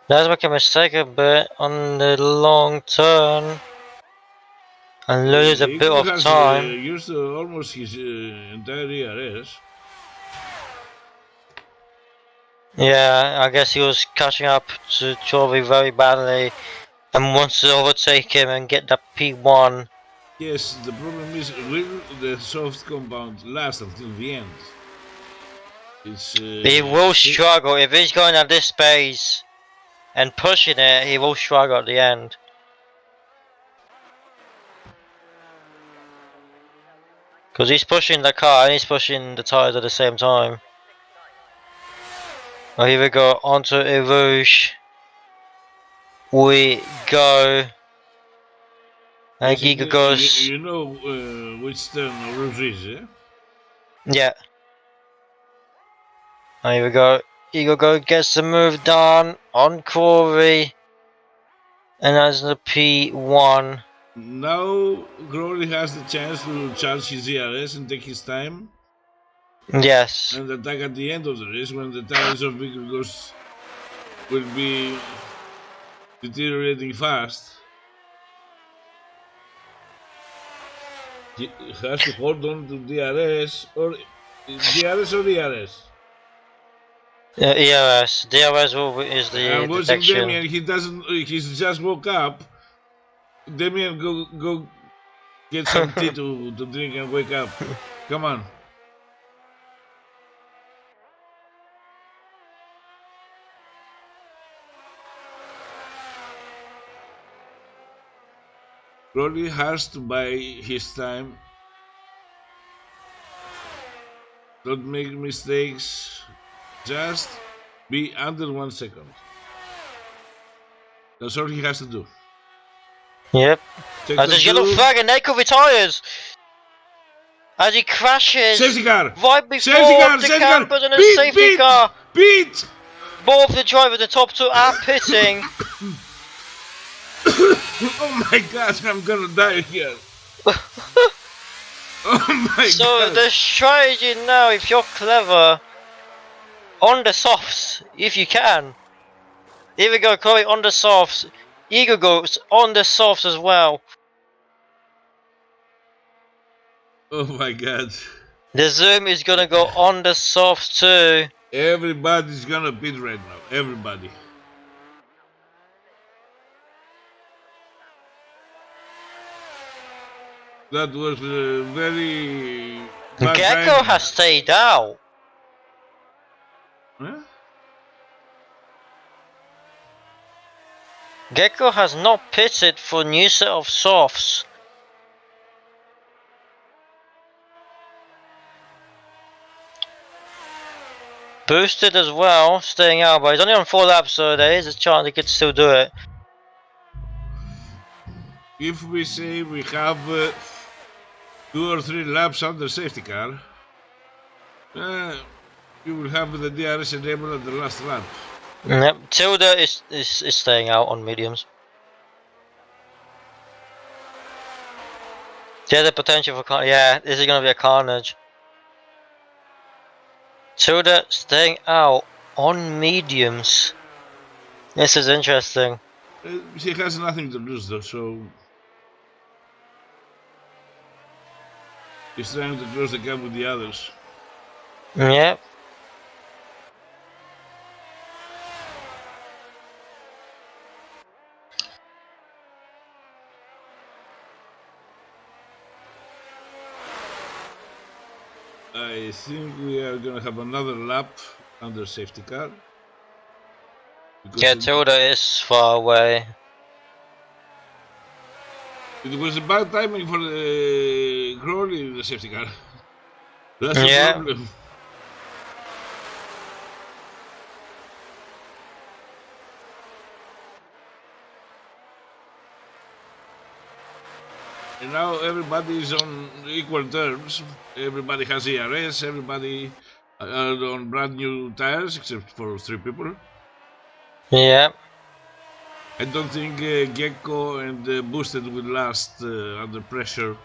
Let's make a mistake a bit on the long turn and lose a bit of time. Used almost his entire ERS. Yeah, I guess he was catching up to Chovy very badly and wants to overtake him and get that P1. Yes, the problem is, will the soft compound last until the end? He will struggle if he's going at this pace and pushing it. He will struggle at the end. Because he's pushing the car and he's pushing the tires at the same time. Oh, here we go, onto a Rouge. We go. And Giga goes. You know which turn Rouge is, eh? Yeah. And here we go. Eagle go gets the move done on Corey. And that's the P1. Now Crowley has the chance to charge his ERS and take his time. Yes. And attack at the end of the race when the tires of Eagle Ghost will be deteriorating fast. He has to hold on to DRS or DRS or ERS. ERS. DRS is the detection. Damien, he doesn't. He's just woke up. Damien, go get some tea to drink and wake up. Come on. Crowley has to buy his time. Don't make mistakes. Just be under 1 second. That's all he has to do. Yep. As his yellow flag and Neko retires. As he crashes. Safety car. Right before the campers and the safety car. Beat! Both the driver at the top two are pitting. Oh my gosh, I'm gonna die here. Oh my god. So the strategy now, if you're clever, on the softs, if you can. Here we go, Corey on the softs. Eagle goes on the softs as well. Oh my god. The zoom is gonna go on the softs too. Everybody's gonna pit right now. Everybody. That was very bad Gecko timing. has stayed out. Huh? Gecko has not pitted for new set of softs. Boosted as well, staying out, but he's only on 4 laps, so there is a chance he could still do it. If we say we have 2 or 3 laps under safety car, you will have the DRS enabled at the last lap. Yep, Tilda is staying out on mediums. Yeah, the potential for yeah, this is gonna be a carnage. Tilda staying out on mediums. This is interesting. She has nothing to lose though, so he's trying to close the gap with the others. Yep. I think we are gonna have another lap under safety car. Yeah, Tilda is far away. It was a bad timing for the Crowley in the safety car. That's the problem. And now everybody is on equal terms. Everybody has ERS, everybody are on brand new tires except for 3 people. Yeah. I don't think Gecko and Boosted will last under pressure.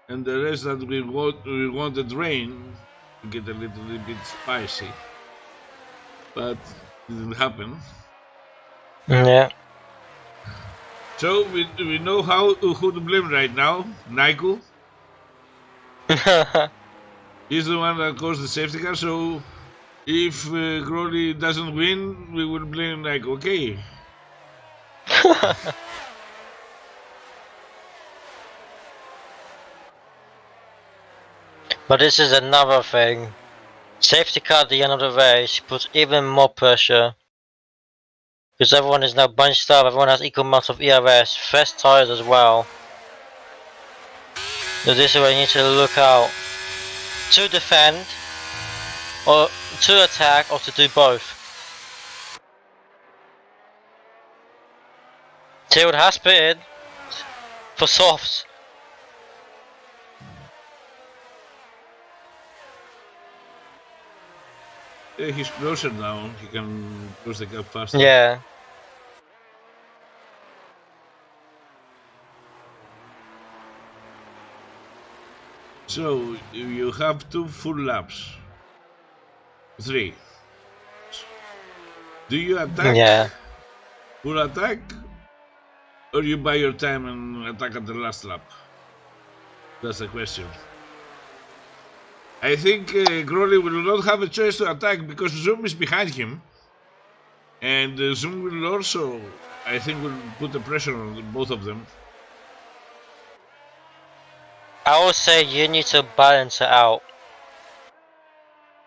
And the rest that we wanted rain to get a little bit spicy, but it didn't happen. Yeah. So we know who to blame right now. Nico. He's the one that caused the safety car. So if Crowley doesn't win, we will blame Nico. Okay. But this is another thing. Safety car at the end of the race puts even more pressure. Because everyone is now bunched up, everyone has equal amounts of ERS, fresh tires as well. So this is where you need to look out. To defend, or to attack, or to do both. Tilde has pitted for softs. He's closer now. He can close the gap faster. Yeah. So you have 2 full laps. 3. Do you attack? Yeah. Full attack? Or you buy your time and attack at the last lap? That's the question. I think Crowley will not have a choice to attack because Zoom is behind him. And Zoom will also, I think, will put the pressure on both of them. I would say you need to balance it out.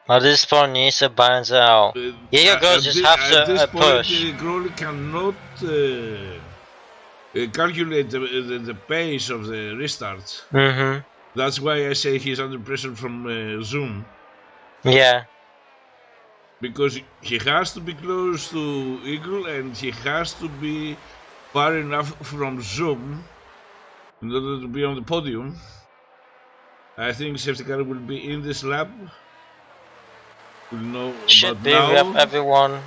At this point, you need to balance it out. Yeah, your girls just have to push. Crowley cannot calculate the pace of the restart. Mm-hmm. That's why I say he's under pressure from Zoom. Yeah. Because he has to be close to Eagle and he has to be far enough from Zoom in order to be on the podium. I think safety car will be in this lap. We'll know Should about be, now. we have everyone.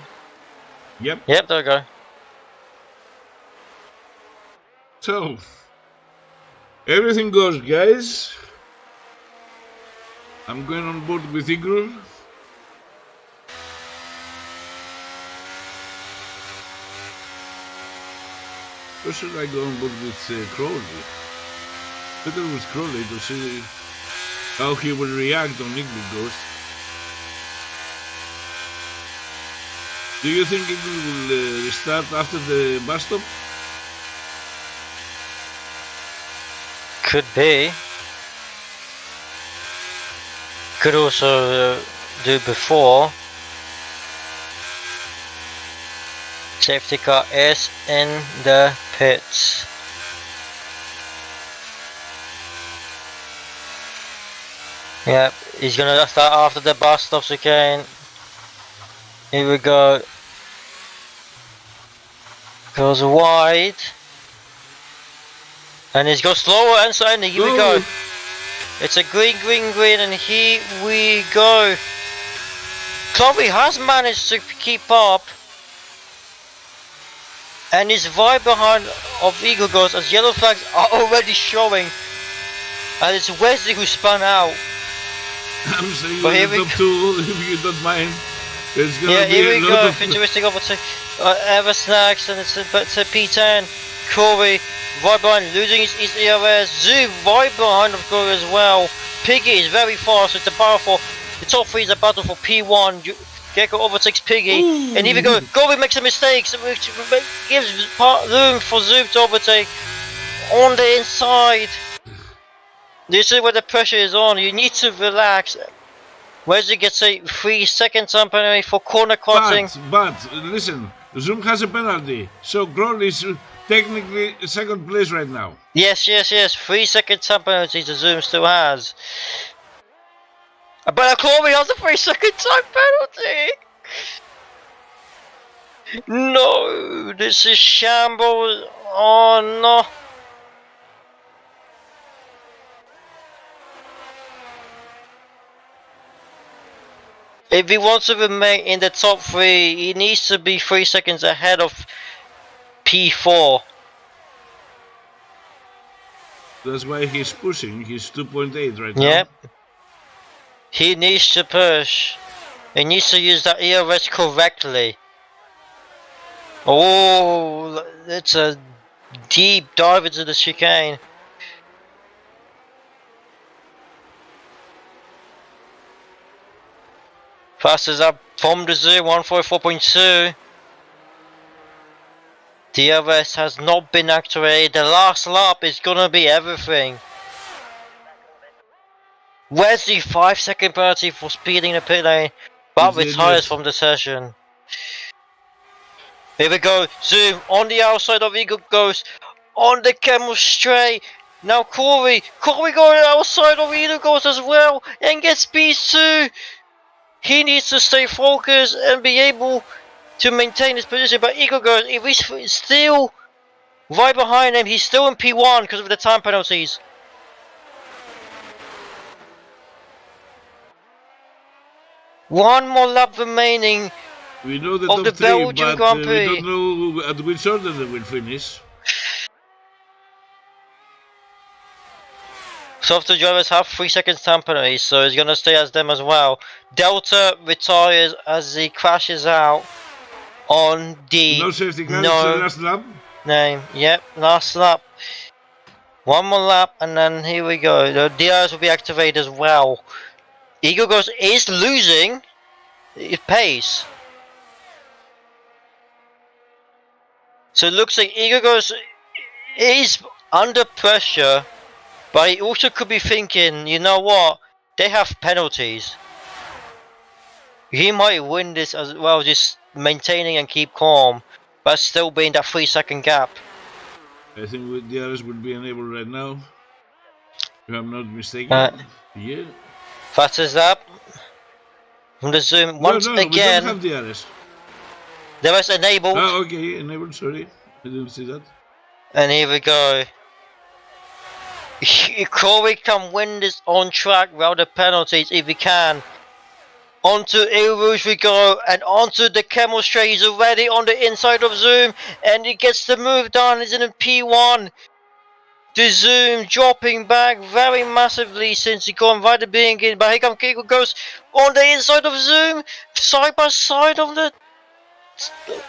Yep. Yep, there we go. So, everything goes, guys. I'm going on board with Eagle. Or should I go on board with Crowley? Better with Crowley to see how he will react on Eagle Ghost. Do you think Eagle will restart after the bus stop? Could be. Could also do before. Safety car is in the pits. Yep, he's gonna start after the bus stops again. Here we go. Goes wide. And he's got slower inside, and here we Go. go. It's a green, green, green, and here we go. Chloe has managed to keep up. And he's right behind of Eagle Ghost as yellow flags are already showing. And it's Wesley who spun out. I'm saying But here the we top two, if you don't mind. It's gonna Yeah, be here a we lot go. of Futuristic over to Ever Snacks, and it's to P10. Corey right behind, losing his ERS. Zoom right behind, of course, as well. Piggy is very fast. It's a battle for the top three is a battle for P1. Gecko overtakes Piggy, and here we go. Corey makes a mistake, which gives room for Zoom to overtake on the inside. This is where the pressure is on. You need to relax. Wesley gets a 3-second time penalty for corner crossing. But listen, Zoom has a penalty, so Grohl is technically second place right now. Yes. 3-second time penalty the Zoom still has. But Corey has a 3-second time penalty. No, this is shambles. Oh no. If he wants to remain in the top 3, he needs to be 3 seconds ahead of P4. That's why he's pushing. He's 2.8 right now. Yep. He needs to push. He needs to use that ERS correctly. Oh, it's a deep dive into the chicane. Fastest up from the Zoom, 144.2. DRS has not been activated. The last lap is gonna be everything. Where's the 5-second penalty for speeding the pit lane? But retires from the session. Here we go. Zoom on the outside of Eagle Ghost. On the camel straight. Now Corey going outside of Eagle Ghost as well. And gets speeds too. He needs to stay focused and be able to maintain his position. But Eagle Ghost, if he's still right behind him, he's still in P1 because of the time penalties. One more lap remaining. We know the of top the Belgian three, but Grand Prix. we don't know at which order they will finish. Software drivers have 3 seconds time penalty, so he's gonna stay as them as well. Delta retires as he crashes out on the No safety car, it's the last lap. name. Yep, last lap. One more lap, and then here we go. The DRS will be activated as well. Eagle Ghost is losing pace. So it looks like Eagle Ghost is under pressure, but he also could be thinking, you know what, they have penalties. He might win this as well, just maintaining and keep calm, but still being that 3-second gap. I think with DRS will be enabled right now, if I'm not mistaken. Yeah. Fastest up from the Zoom once no, again. We don't have DRS. There is enabled. Oh, okay, enabled. Sorry, I didn't see that. And here we go. Corey can win this on track without the penalties if he can. Onto Il Rouge we go, and onto the Camel Straight. He's already on the inside of Zoom, and he gets the move done. He's in a P1. The Zoom dropping back very massively since he got right at the beginning, but here comes Kiko goes on the inside of Zoom, side by side on the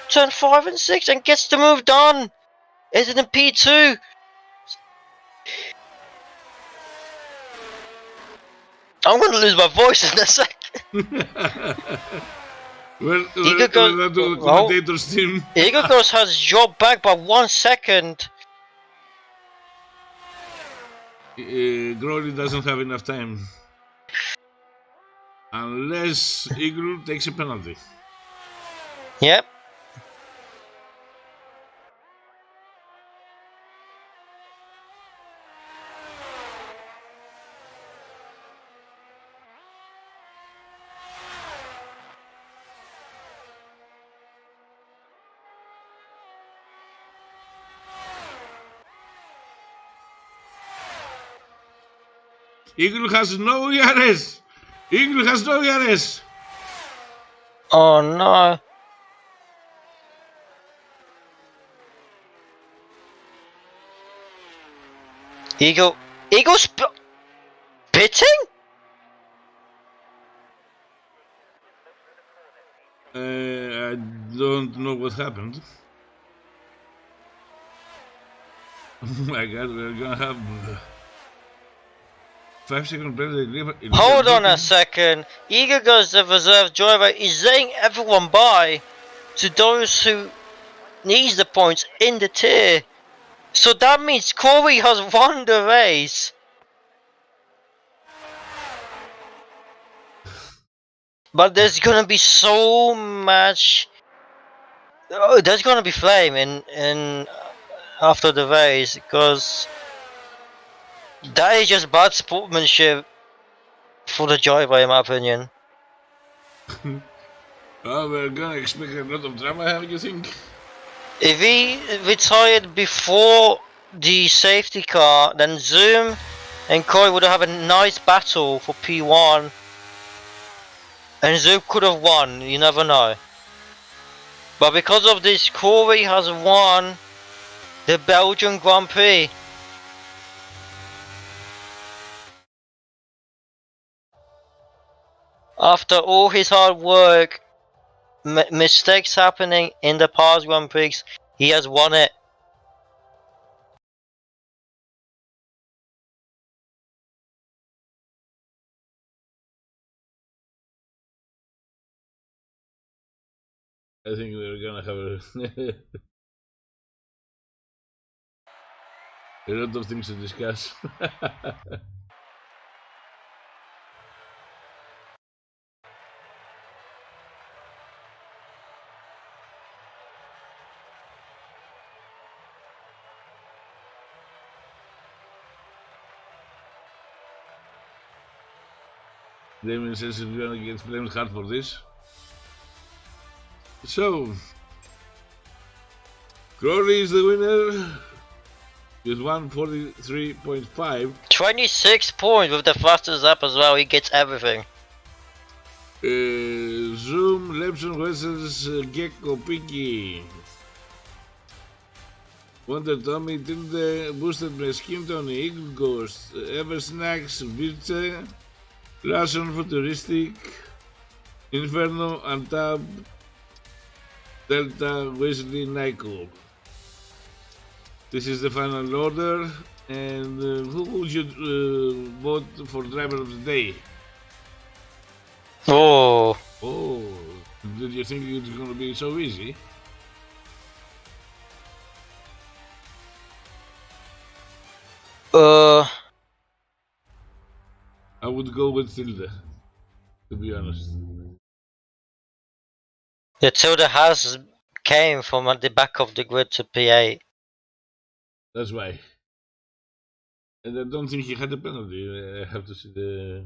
turn 5 and 6, and gets the move done. Is it in P2? I'm going to lose my voice in a second. Eagle Ghost has dropped back by 1 second. Grohl doesn't have enough time. Unless Eagle takes a penalty. Yep. Eagle has no ERS. Eagle has no ERS. Oh no. Eagle's pitting? I don't know what happened. Oh my god, we're gonna have 5-second penalty. Hold on a second. Eagle goes the reserve driver is letting everyone by to those who needs the points in the tier. So that means Corey has won the race. But there's gonna be so much. Oh, there's gonna be flame in after the race because that is just bad sportsmanship for the driver, in my opinion. Oh, we're gonna expect a lot of drama, you think? If he retired before the safety car, then Zoom and Corey would have a nice battle for P1. And Zoom could have won, you never know. But because of this, Corey has won the Belgian Grand Prix. After all his hard work, mistakes happening in the past Grand Prix, he has won it. I think we're gonna have a lot of things to discuss. Damien says he's gonna get blamed hard for this. So, Crowley is the winner with 143.5. 26 points with the fastest lap as well, he gets everything. Zoom, Lepson versus Gecko Piggy. Wonder Tommy, Tilde, Boosted by Skimton, Eagle Ghost, Eversnacks, Virce, Larson Futuristic, Inferno, Antab, Delta, Wesley, Nyko. This is the final order, and who would you vote for driver of the day? Oh. Oh, did you think it's going to be so easy? I would go with Tilde, to be honest. The Tilda has came from at the back of the grid to P8. That's why. And I don't think he had a penalty. I have to see the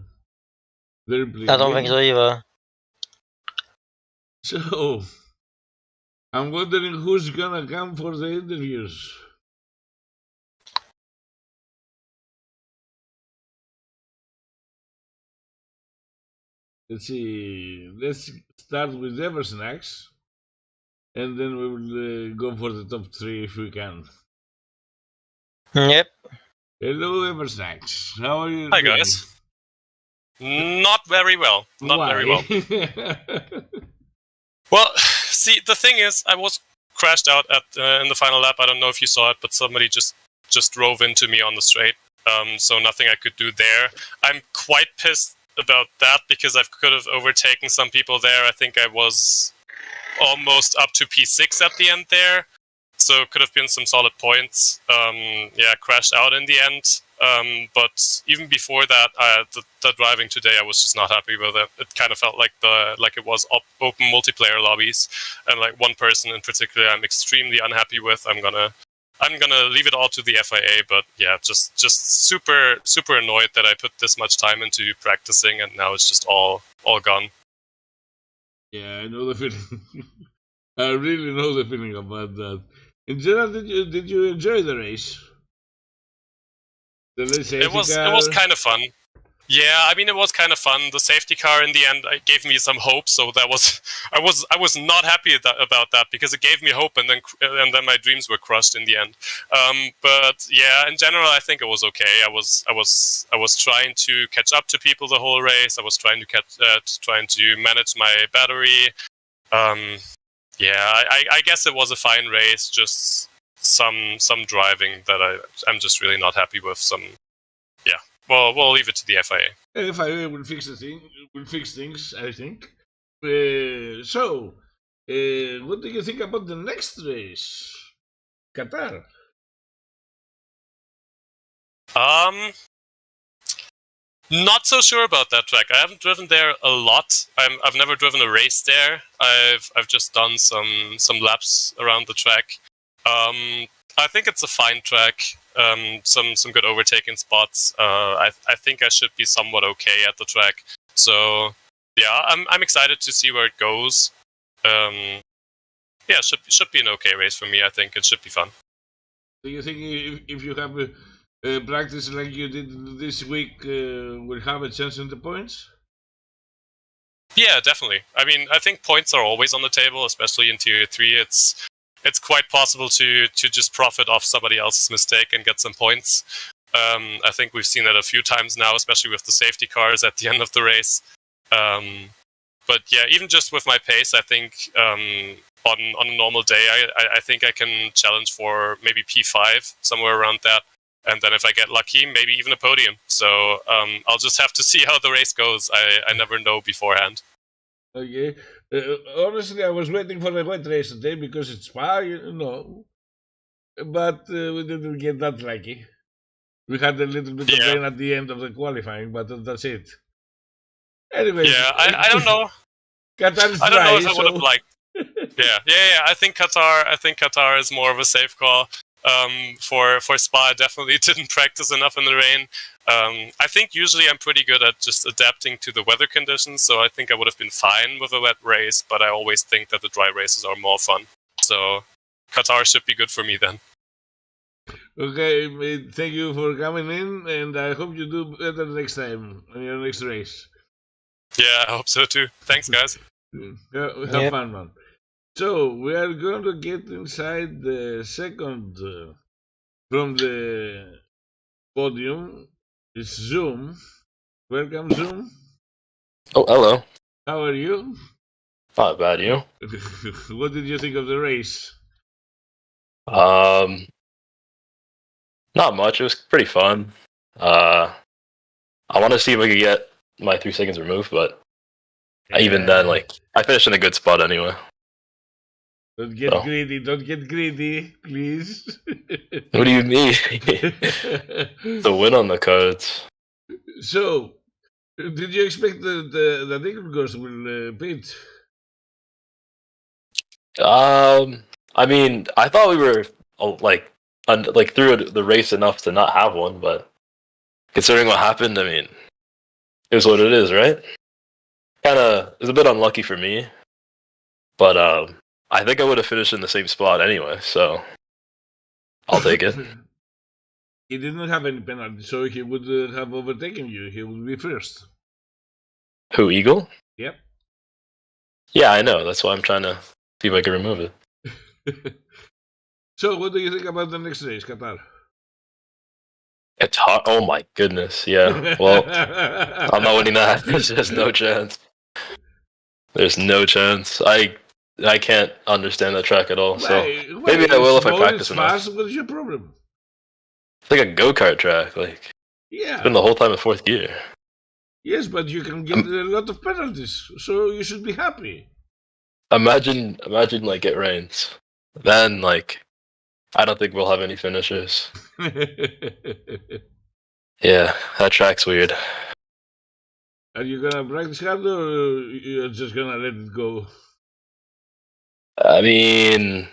replay. I don't think so either. So, I'm wondering who's gonna come for the interviews. Let's see. Let's start with Eversnacks, and then we will go for the top 3 if we can. Yep. Hello, Eversnacks. How are you? Hi, doing? guys. Not very well. Not Why? very well. Well, see, the thing is, I was crashed out at in the final lap. I don't know if you saw it, but somebody just drove into me on the straight. So nothing I could do there. I'm quite pissed about that because I could have overtaken some people there. I think I was almost up to P6 at the end there. So it could have been some solid points. Yeah, crashed out in the end. But even before that, the driving today, I was just not happy with it. It kind of felt like it was open multiplayer lobbies, and like one person in particular, I'm extremely unhappy with. I'm gonna leave it all to the FIA. But yeah, just super annoyed that I put this much time into practicing, and now it's just all gone. Yeah, I know the feeling. I really know the feeling about that. In general, did you enjoy the race? It was kind of fun. Yeah, I mean, it was kind of fun. The safety car in the end gave me some hope, so that was I was not happy about that because it gave me hope, and then my dreams were crushed in the end. But yeah, in general, I think it was okay. I was trying to catch up to people the whole race. I was trying to manage my battery. Yeah, I guess it was a fine race. Just some driving that I'm just really not happy with. Yeah. Well, we'll leave it to the FIA. FIA will fix things, I think. So, what do you think about the next race, Qatar? Not so sure about that track. I haven't driven there a lot. I've never driven a race there. I've just done some laps around the track. I think it's a fine track. Some good overtaking spots. I think I should be somewhat okay at the track. So yeah, I'm excited to see where it goes. Yeah, should be an okay race for me. I think it should be fun. Do you think if you have practice like you did this week, will have a chance in the points? Yeah, definitely. I mean, I think points are always on the table, especially in Tier 3. It's quite possible to just profit off somebody else's mistake and get some points. I think we've seen that a few times now, especially with the safety cars at the end of the race. But yeah, even just with my pace, I think on a normal day, I think I can challenge for maybe P5, somewhere around that. And then if I get lucky, maybe even a podium. So I'll just have to see how the race goes. I never know beforehand. Okay. Honestly, I was waiting for a wet race today because it's Spa, you know. But we didn't get that lucky. We had a little bit of rain at the end of the qualifying, but that's it. Anyway. Yeah, I don't know. Qatar's I don't know dry, if I would have liked. Yeah. I think Qatar is more of a safe call. For Spa, I definitely didn't practice enough in the rain. I think usually I'm pretty good at just adapting to the weather conditions, so I think I would have been fine with a wet race, but I always think that the dry races are more fun. So Qatar should be good for me then. Okay, thank you for coming in, and I hope you do better next time on your next race. Yeah, I hope so too. Thanks, guys. Have fun, man. So, we are going to get inside the second from the podium. It's Zoom. Welcome, Zoom. Oh, hello. How are you? Not bad, you? What did you think of the race? Not much. It was pretty fun. I want to see if I could get my 3 seconds removed, but even then, like, I finished in a good spot anyway. Don't get greedy. Don't get greedy, please. What do you mean? The win on the cards. So, did you expect that Eagle Girls will pit? I mean, I thought we were like through the race enough to not have one, but considering what happened, I mean, it was what it is, right? It was a bit unlucky for me, but I think I would have finished in the same spot anyway, so I'll take it. He didn't have any penalty, so he would have overtaken you. He would be first. Who, Eagle? Yep. Yeah, I know. That's why I'm trying to see if I can remove it. So, what do you think about the next race, Qatar? It's hot. Oh my goodness. Yeah. Well, I'm not winning that. There's just no chance. There's no chance. I can't understand that track at all. So maybe I will if I practice enough. What's your problem? It's like a go-kart track. Like, yeah. It's been the whole time in 4th gear. Yes, but you can get a lot of penalties, so you should be happy. Imagine like it rains. Then like, I don't think we'll have any finishers. Yeah, that track's weird. Are you gonna practice hard or you're just gonna let it go? I mean,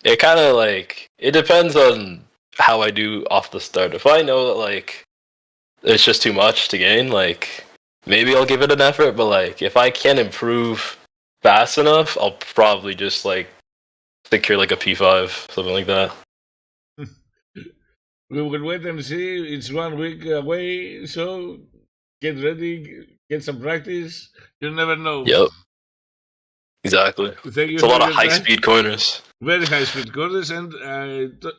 it kind of like, it depends on how I do off the start. If I know that like it's just too much to gain, like maybe I'll give it an effort, but like if I can't improve fast enough, I'll probably just like secure like a P5, something like that. We will wait and see. It's 1 week away, so get ready, get some practice. You never know. Yep. Exactly. Thank you It's a for lot of your high time. speed corners. Very high speed corners, and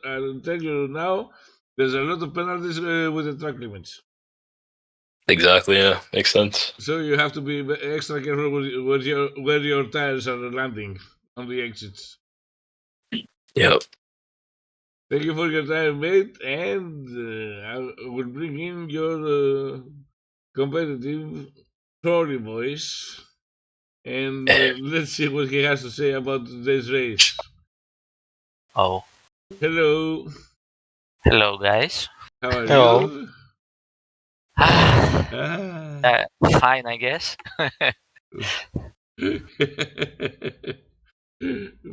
I'll tell you now, there's a lot of penalties with the track limits. Exactly, yeah. Makes sense. So you have to be extra careful where your tires are landing on the exits. Yep. Thank you for your time, mate, and I will bring in your competitive trolley voice, and let's see what he has to say about today's race. Oh, Hello, hello, guys. how are Hello. you? Fine, I guess.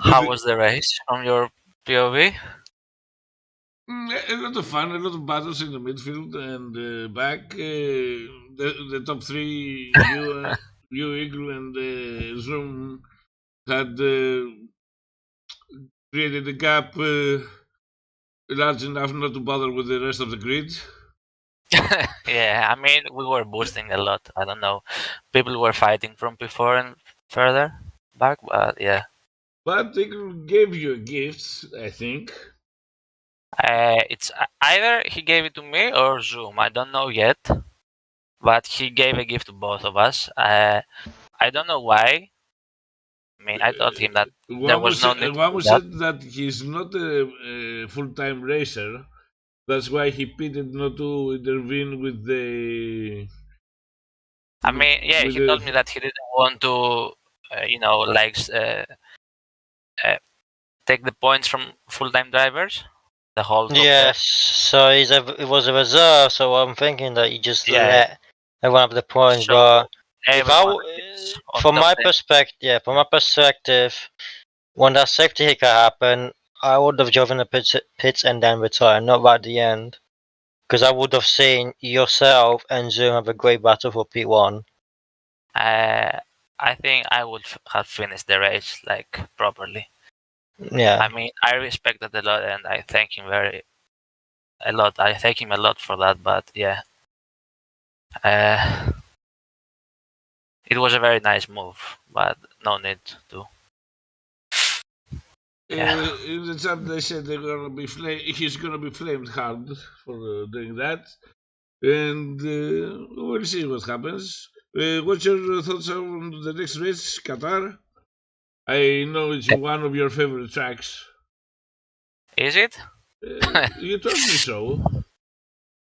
How was the race from your POV? A lot of fun, a lot of battles in the midfield and back. The top three, you Eagle, and Zoom had created a gap large enough not to bother with the rest of the grid. Yeah, I mean, we were boosting a lot. I don't know. People were fighting from before and further back, but yeah. But Eagle gave you gifts, I think. It's either he gave it to me or Zoom. I don't know yet, but he gave a gift to both of us. I don't know why. I mean, I told him that there was no need to One do that. said that he's not a full-time racer. That's why he pitted not to intervene with the. I mean, yeah, with he told me that he didn't want to, take the points from full-time drivers. The whole top Yes, so it was a reserve, so I'm thinking that you just let everyone have the points. So But if everyone is on from top my 10. perspective, when that safety hiccup happened, I would have driven the pits and then retired, not right at the end, because I would have seen yourself and Zoom have a great battle for P1. I think I would have finished the race like properly. Yeah. I mean, I respect that a lot, and I thank him a lot. I thank him a lot for that. But yeah, it was a very nice move, but no need to. Yeah. In the chat, they said they're gonna be he's gonna be flamed hard for doing that, and we'll see what happens. What's your thoughts on the next race, Qatar? I know it's one of your favorite tracks. Is it? You told me so.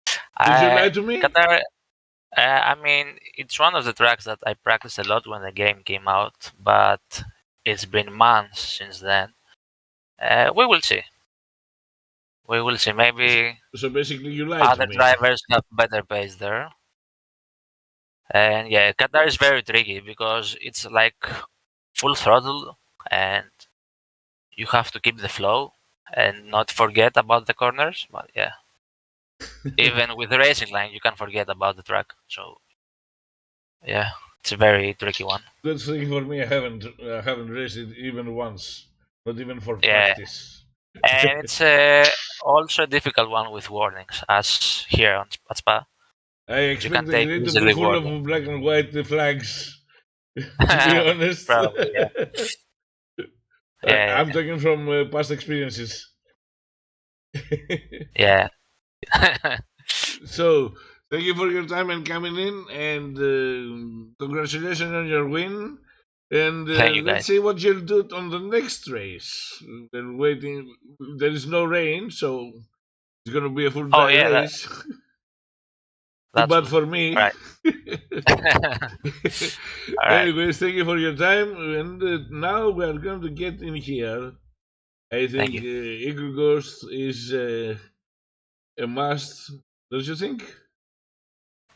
Did you lie to me? Qatar, I mean, it's one of the tracks that I practiced a lot when the game came out, but it's been months since then. We will see. We will see. Maybe So basically, you lied other to me. drivers have better pace there. And yeah, Qatar is very tricky because it's like full throttle and you have to keep the flow and not forget about the corners. But yeah, even with the racing line, you can forget about the track. So yeah, it's a very tricky one. Good thing for me, I haven't raced it even once, not even for practice. And it's also a difficult one with warnings, as here at Spa. I expect the grid to be easily full warning. of black and white flags. To be honest, Probably, yeah. I'm talking from past experiences. Yeah. So, thank you for your time and coming in, and congratulations on your win. And Thank you, let's guys. see what you'll do on the next race. We're waiting. There is no rain, so it's going to be a full dry race. Too bad for me. Right. Anyways, thank you for your time. And now we are going to get in here. I think Eagle Ghost is a must. Don't you think?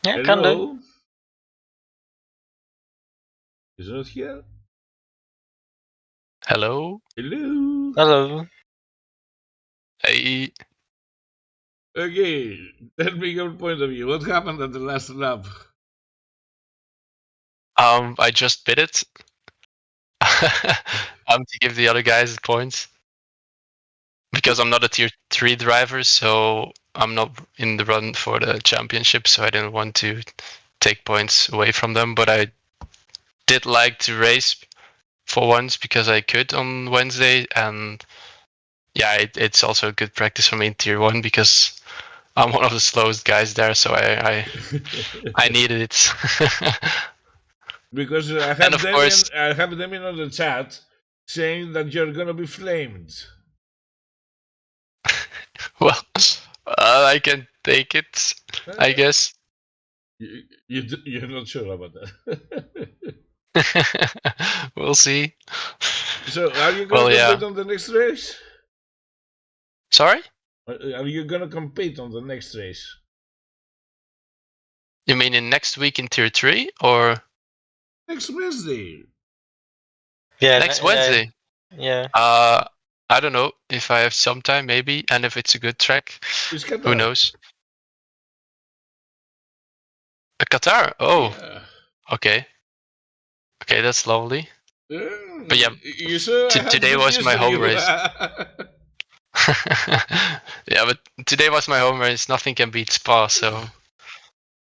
Yeah, can do. He's not here. Hello. Hello. Hello. Hey. Okay, tell me your point of view. What happened at the last lap? I just bid it. To give the other guys points. Because I'm not a tier 3 driver, so I'm not in the run for the championship, so I didn't want to take points away from them, but I did like to race for once because I could on Wednesday, and yeah, it's also good practice for me in Tier 1 because I'm one of the slowest guys there, so I needed it. Because I And of course, have them in on the chat saying that you're gonna be flamed. well, I can take it, I guess. You're not sure about that. We'll see. So, are you gonna compete on the next race? Sorry? Are you gonna compete on the next race? You mean in next week in Tier 3 or Next Wednesday? Yeah, next Wednesday? Yeah. I don't know if I have some time, maybe, and if it's a good track, who knows? Qatar? Oh, yeah. Okay. Okay, that's lovely. But yeah, you sure today was my home race. Yeah, but today was my home race. Nothing can beat Spa, so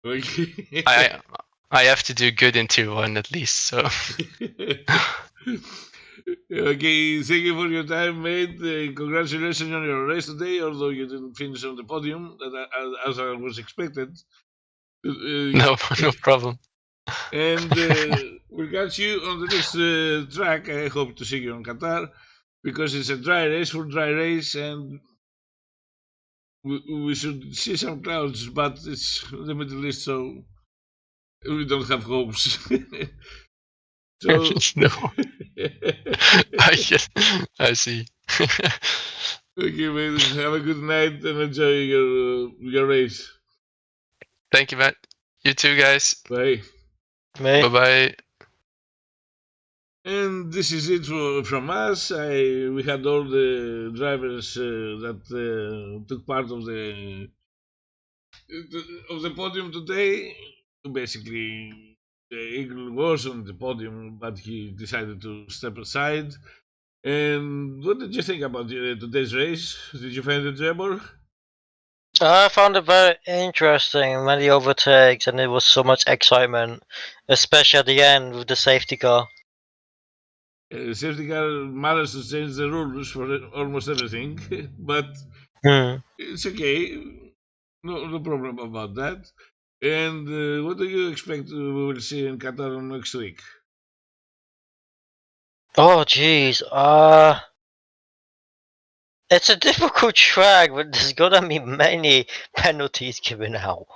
I have to do good in Tier 1 at least. So okay, thank you for your time, mate. Congratulations on your race today, although you didn't finish on the podium as I was expected. no problem. And we'll catch you on the next track. I hope to see you on Qatar, because it's a dry race for dry race, and we should see some clouds, but it's the Middle East, so we don't have hopes. So No. I see. Okay, man. Have a good night and enjoy your race. Thank you, Matt. You too, guys. Bye. Bye bye. And this is it from us. We had all the drivers that took part of the podium today. Basically, the Eagle was on the podium, but he decided to step aside. And what did you think about today's race? Did you find it enjoyable? I found it very interesting, many overtakes, and there was so much excitement, especially at the end with the safety car. Safety car managed to change the rules for almost everything, but it's okay. No problem about that. And what do you expect we will see in Qatar next week? Oh, jeez. It's a difficult track, but there's gonna be many penalties given out.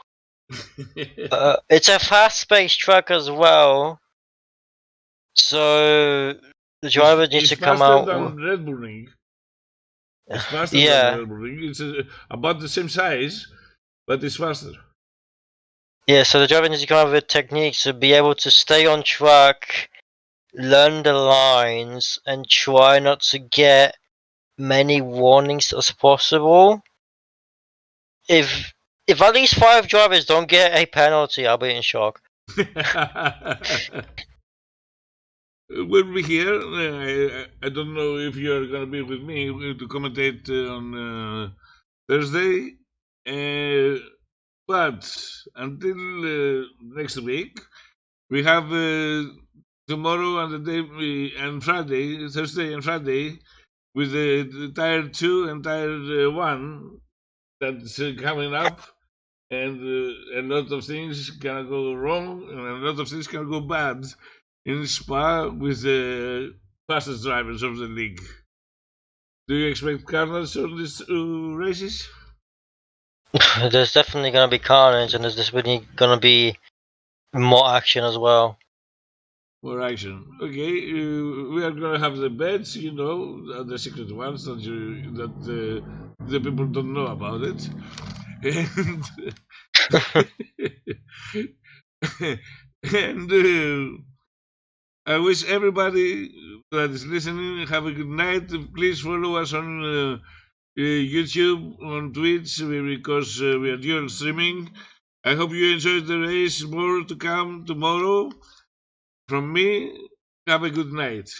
It's a fast-paced track as well, so the driver needs to come out. It's faster than Red Bull Ring. It's faster Yeah. than Red Bull Ring. It's about the same size, but it's faster. Yeah, so the driver needs to come up with techniques to be able to stay on track, learn the lines, and try not to get many warnings as possible. If at least 5 drivers don't get a penalty, I'll be in shock. We'll be here. I don't know if you're going to be with me to commentate on Thursday. But until next week, we have tomorrow and the day and Friday, Thursday and Friday, with the Tier 2 and Tier 1 that's coming up. And a lot of things can go wrong, and a lot of things can go bad in Spa with the fastest drivers of the league. Do you expect carnage on these races? There's definitely going to be carnage, and there's definitely going to be more action as well. More action. Okay, we are going to have the bets, the secret ones that the people don't know about it. And I wish everybody that is listening have a good night. Please follow us on YouTube, on Twitch, because we are dual streaming. I hope you enjoyed the race. More to come tomorrow. From me, have a good night.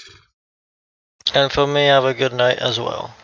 And for me, have a good night as well.